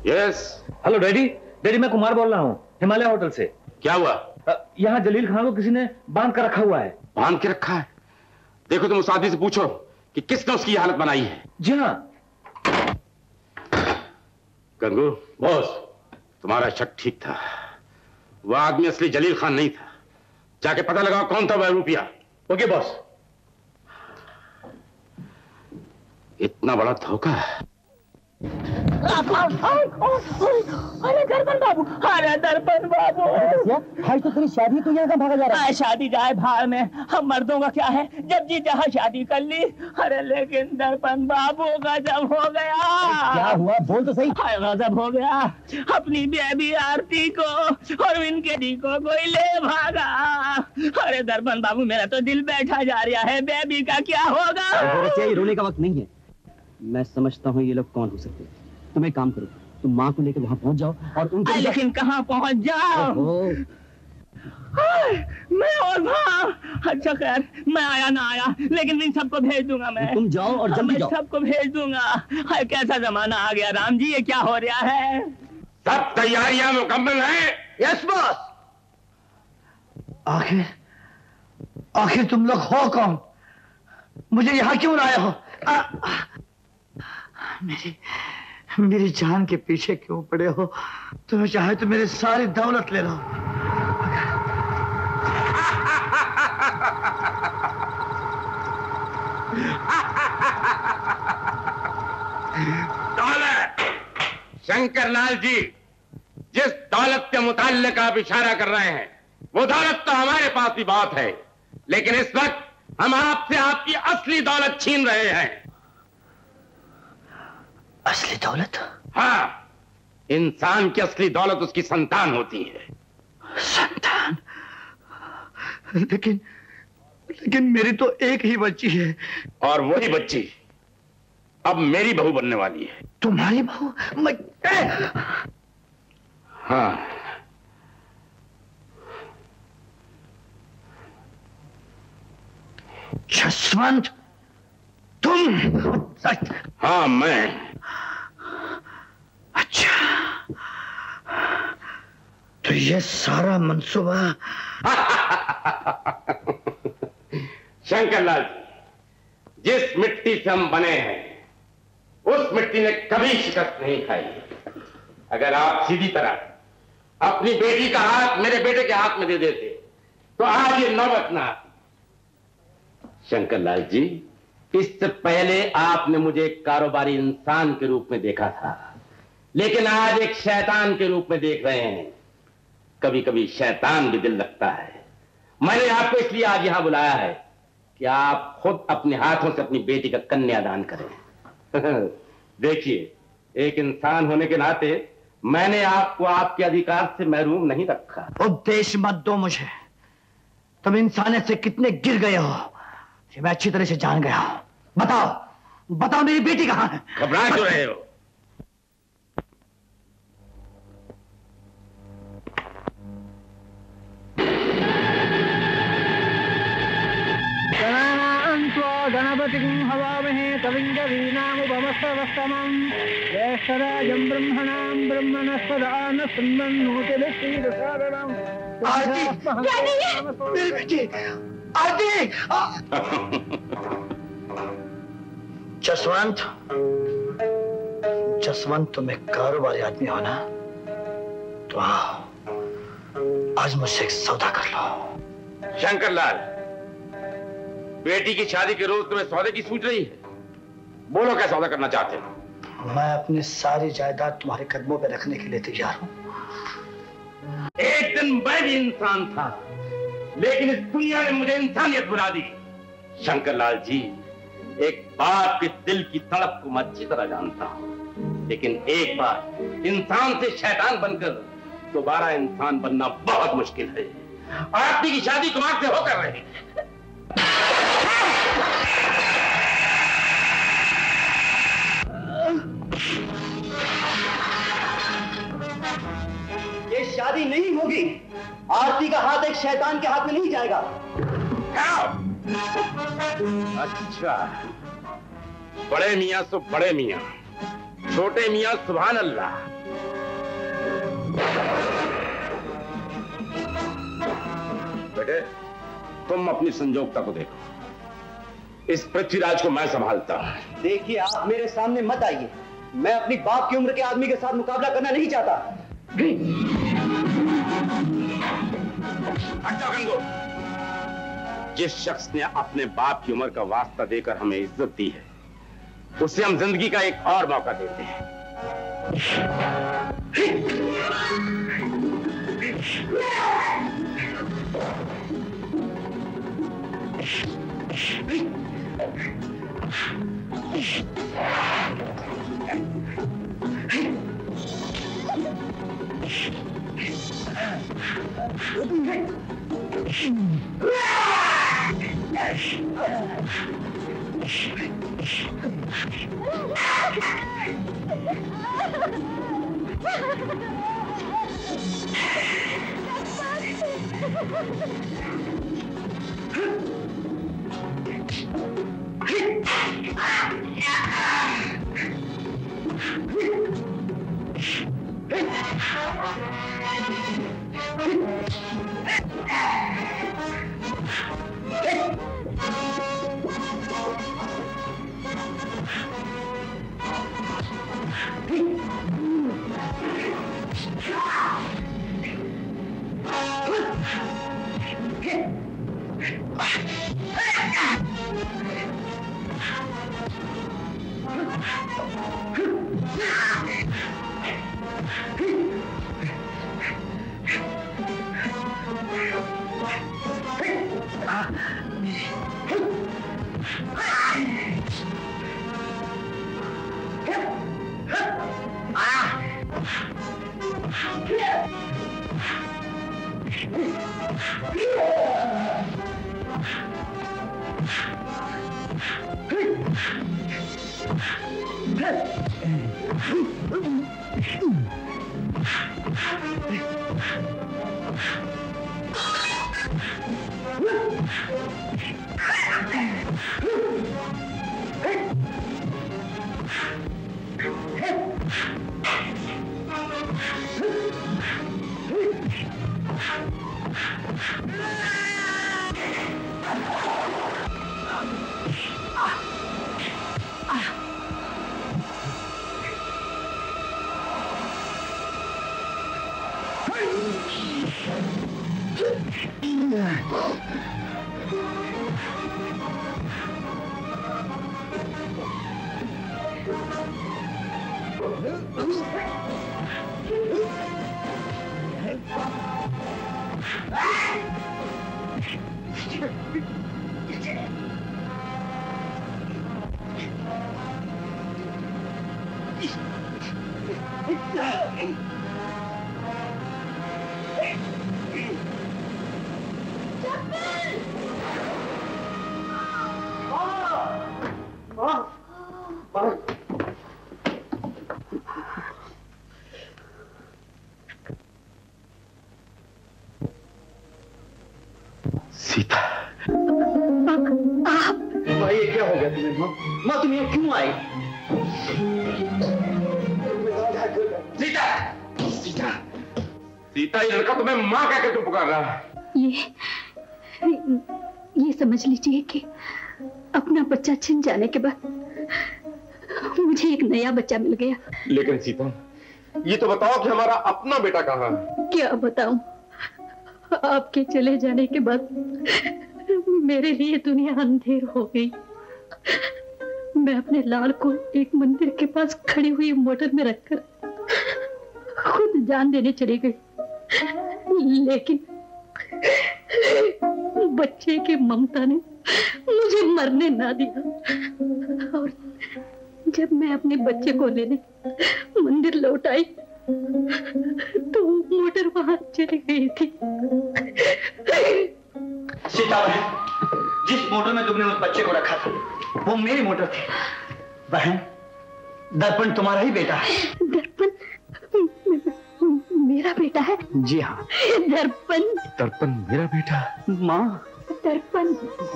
Yes hello daddy. डैडी मैं कुमार बोल रहा हूँ, हिमालय होटल से। क्या हुआ? यहाँ जलील खान को किसी ने बांध कर रखा हुआ है। बांध के रखा है? देखो तुम उस आदमी से पूछो कि किसने उसकी हालत बनाई है। जी हाँ। गंगू बॉस, तुम्हारा शक ठीक था, वह आदमी असली जलील खान नहीं था। जाके पता लगाओ कौन था वह रुपया। Okay boss. इतना बड़ा धोखा। अरे दर्पण बाबू, अरे दर्पण बाबू, भाई तो तेरी शादी तो यहाँ का भागा जा रहा है। शादी जाए भाड़ में, हम मर्दों का क्या है, जब जी जहाँ शादी कर ली। अरे लेकिन दर्पण बाबू गजब हो गया। क्या हुआ, बोल तो सही। गजब हो गया, अपनी बेबी आरती को और इनके दी को कोई ले भागा। अरे दर्पण बाबू, मेरा तो दिल बैठा जा रहा है, बेबी का क्या होगा? रोने का वक्त नहीं है, मैं समझता हूँ ये लोग कौन हो सकते हैं। तुम एक काम करो, तुम माँ को लेकर वहाँ पहुँच जाओ और उनको। लेकिन कहाँ पहुँच जाओ? मैं और माँ। अच्छा खैर, मैं आया ना आया, लेकिन इन सबको भेज दूंगा मैं। तुम जाओ और जल्दी जाओ। सबको भेज दूंगा। हाय कैसा जमाना आ गया राम जी, ये क्या हो रहा है? सब तैयारियां मुकम्मल हैं? Yes boss. आखिर तुम लोग हो कौन? मुझे यहाँ क्यों लाए हो? मेरी जान के पीछे क्यों पड़े हो? तुम्हें चाहे तो मेरी सारी दौलत ले लो। दौलत, शंकरलाल जी, जिस दौलत के मुताल्लिक आप इशारा कर रहे हैं वो दौलत तो हमारे पास भी बहुत है, लेकिन इस वक्त हम आपसे आपकी असली दौलत छीन रहे हैं। असली दौलत? हाँ, इंसान की असली दौलत उसकी संतान होती है। संतान? लेकिन मेरी तो एक ही बच्ची है। और वही बच्ची अब मेरी बहू बनने वाली है। तुम्हारी बहू? हाँ, जसवंत, तुम? हाँ मैं। अच्छा, तो ये सारा मंसूबा। शंकरलाल जी, जिस मिट्टी से हम बने हैं उस मिट्टी ने कभी शिकस्त नहीं खाई। अगर आप सीधी तरह अपनी बेटी का हाथ मेरे बेटे के हाथ में दे देते तो आज ये नौबत ना आती। शंकरलाल जी, इससे पहले आपने मुझे एक कारोबारी इंसान के रूप में देखा था, लेकिन आज एक शैतान के रूप में देख रहे हैं। कभी कभी शैतान भी दिल लगता है। मैंने आपको इसलिए आज यहां बुलाया है कि आप खुद अपने हाथों से अपनी बेटी का कन्यादान करें। देखिए, एक इंसान होने के नाते मैंने आपको आपके अधिकार से महरूम नहीं रखा। उपदेश मत दो मुझे। तुम इंसानियत से कितने गिर गए हो ये मैं अच्छी तरह से जान गया हूं। बताओ बताओ मेरी बेटी कहां है? घबरा क्यों रहे हो? गणपति हवामहे कविं कवीनामुपमस्तवस्तमं ज्येष्ठराजं ब्रह्मणां ब्रह्मणस्पदा न शृण्वन्नोतिभिः श्रीदसादनं। मेरी बेटी आरती! जसवंत तुम एक कारोबारी आदमी हो ना, तो आओ आज मुझसे एक सौदा कर लो। शंकरलाल, बेटी की शादी के रोज तुम्हें सौदे की सूझ रही है? बोलो क्या सौदा करना चाहते हो? मैं अपनी सारी जायदाद तुम्हारे कदमों पे रखने के लिए तैयार हूं। एक दिन मैं भी इंसान था, लेकिन इस दुनिया ने मुझे इंसानियत बुला दी। शंकरलाल जी, एक बाप के दिल की तड़प को मैं अच्छी तरह जानता हूं, लेकिन एक बार इंसान से शैतान बनकर दोबारा इंसान बनना बहुत मुश्किल है। आपकी की शादी कुमार से होकर रही। ये शादी नहीं होगी। आरती का हाथ एक शैतान के हाथ में नहीं जाएगा। अच्छा, बड़े मियां सो बड़े मियां, छोटे मियां सुभान अल्लाह। बेटे, तुम अपनी संजोगता को देखो। इस पृथ्वीराज को मैं संभालता हूं। देखिए, आप मेरे सामने मत आइए। मैं अपनी बाप की उम्र के आदमी के साथ मुकाबला करना नहीं चाहता। हटो गंगो। जिस शख्स ने अपने बाप की उम्र का वास्ता देकर हमें इज्जत दी है, उससे हम जिंदगी का एक और मौका देते हैं। सीता, आप भाई ये क्या हो गया तुम्हें? माँ माँ तुम यहाँ क्यों आई? सीता, सीता, सीता, ये लड़का तुम्हें माँ कहकर क्यों पुकार रहा है? ये समझ लीजिए कि अपना बच्चा छिन जाने के बाद मुझे एक नया बच्चा मिल गया। लेकिन सीता, ये तो बताओ कि हमारा अपना बेटा कहाँ है? क्या बताऊं? आपके चले जाने के बाद मेरे लिए दुनिया अंधेर हो गई। मैं अपने लाल को एक मंदिर के पास खड़ी हुई मोटर में रखकर खुद जान देने चली गई, लेकिन बच्चे की ममता ने मुझे मरने ना दिया। और जब मैं अपने बच्चे को लेने मंदिर लौट आई तो मोटर वहां चली गई थी। सीता बहन, जिस मोटर में तुमने उस बच्चे को रखा था वो मेरी मोटर थी। बहन, दर्पण तुम्हारा ही बेटा है। दर्पण मेरा बेटा है? जी हाँ। दर्पण दर्पण मेरा बेटा? माँ, दर्पण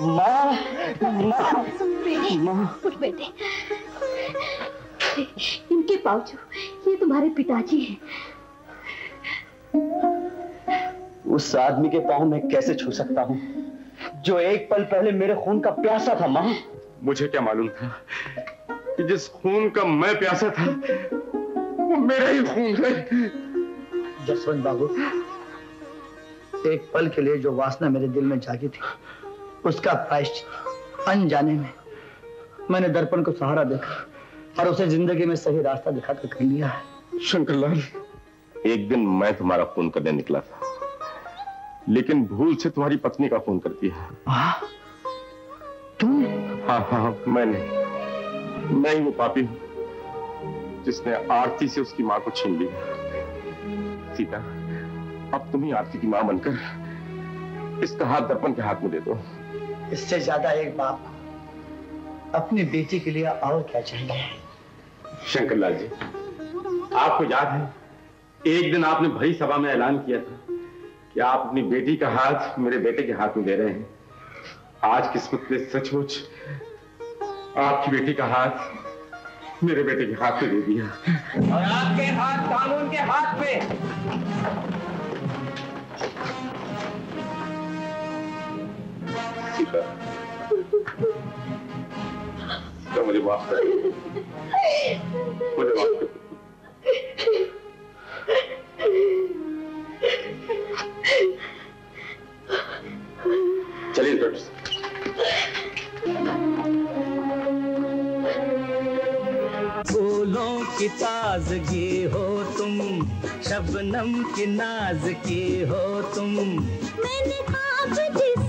माँ, माँ, उठ बेटे। इनके पाँव, ये तुम्हारे पिताजी हैं। उस आदमी के पाँव मैं कैसे छू सकता हूँ जो एक पल पहले मेरे खून का प्यासा था? माँ, मुझे क्या मालूम था कि जिस खून का मैं प्यासा था वो मेरा ही खून है। जसवंत बाबू, एक पल के लिए जो वासना मेरे दिल में जागी थी उसका प्रायश्चित अनजाने में मैंने दर्पण को सहारा देखा और उसे जिंदगी में सही रास्ता दिखाकर कर लिया है। शंकरलाल, एक दिन मैं तुम्हारा खून करने निकला था, लेकिन भूल से तुम्हारी पत्नी का खून कर दिया। तुम? हाँ हाँ, मैं ही वो पापी हूँ जिसने आरती से उसकी माँ को छीन लिया। सीता, अब तुम ही आरती की माँ बनकर इसका हाथ दर्पण के हाथ में दे दो। इससे ज्यादा एक बाप को अपनी बेटी के लिए और क्या चाहिए? शंकरलाल जी, आपको याद है एक दिन आपने भरी सभा में ऐलान किया था कि आप अपनी बेटी का हाथ मेरे बेटे के हाथ में दे रहे हैं। आज किस्मत ने सचमुच आपकी बेटी का हाथ मेरे बेटे के हाथ में दे दिया। और आपके हाथ कानून के हाथ में। सीता, तो मुझे माफ कर, मुझे माफ कर। चलिए डॉक्टर साहब। फूलों की ताजगी हो तुम, शबनम की नाज़ की हो तुम। मैंने ख्वाब जिस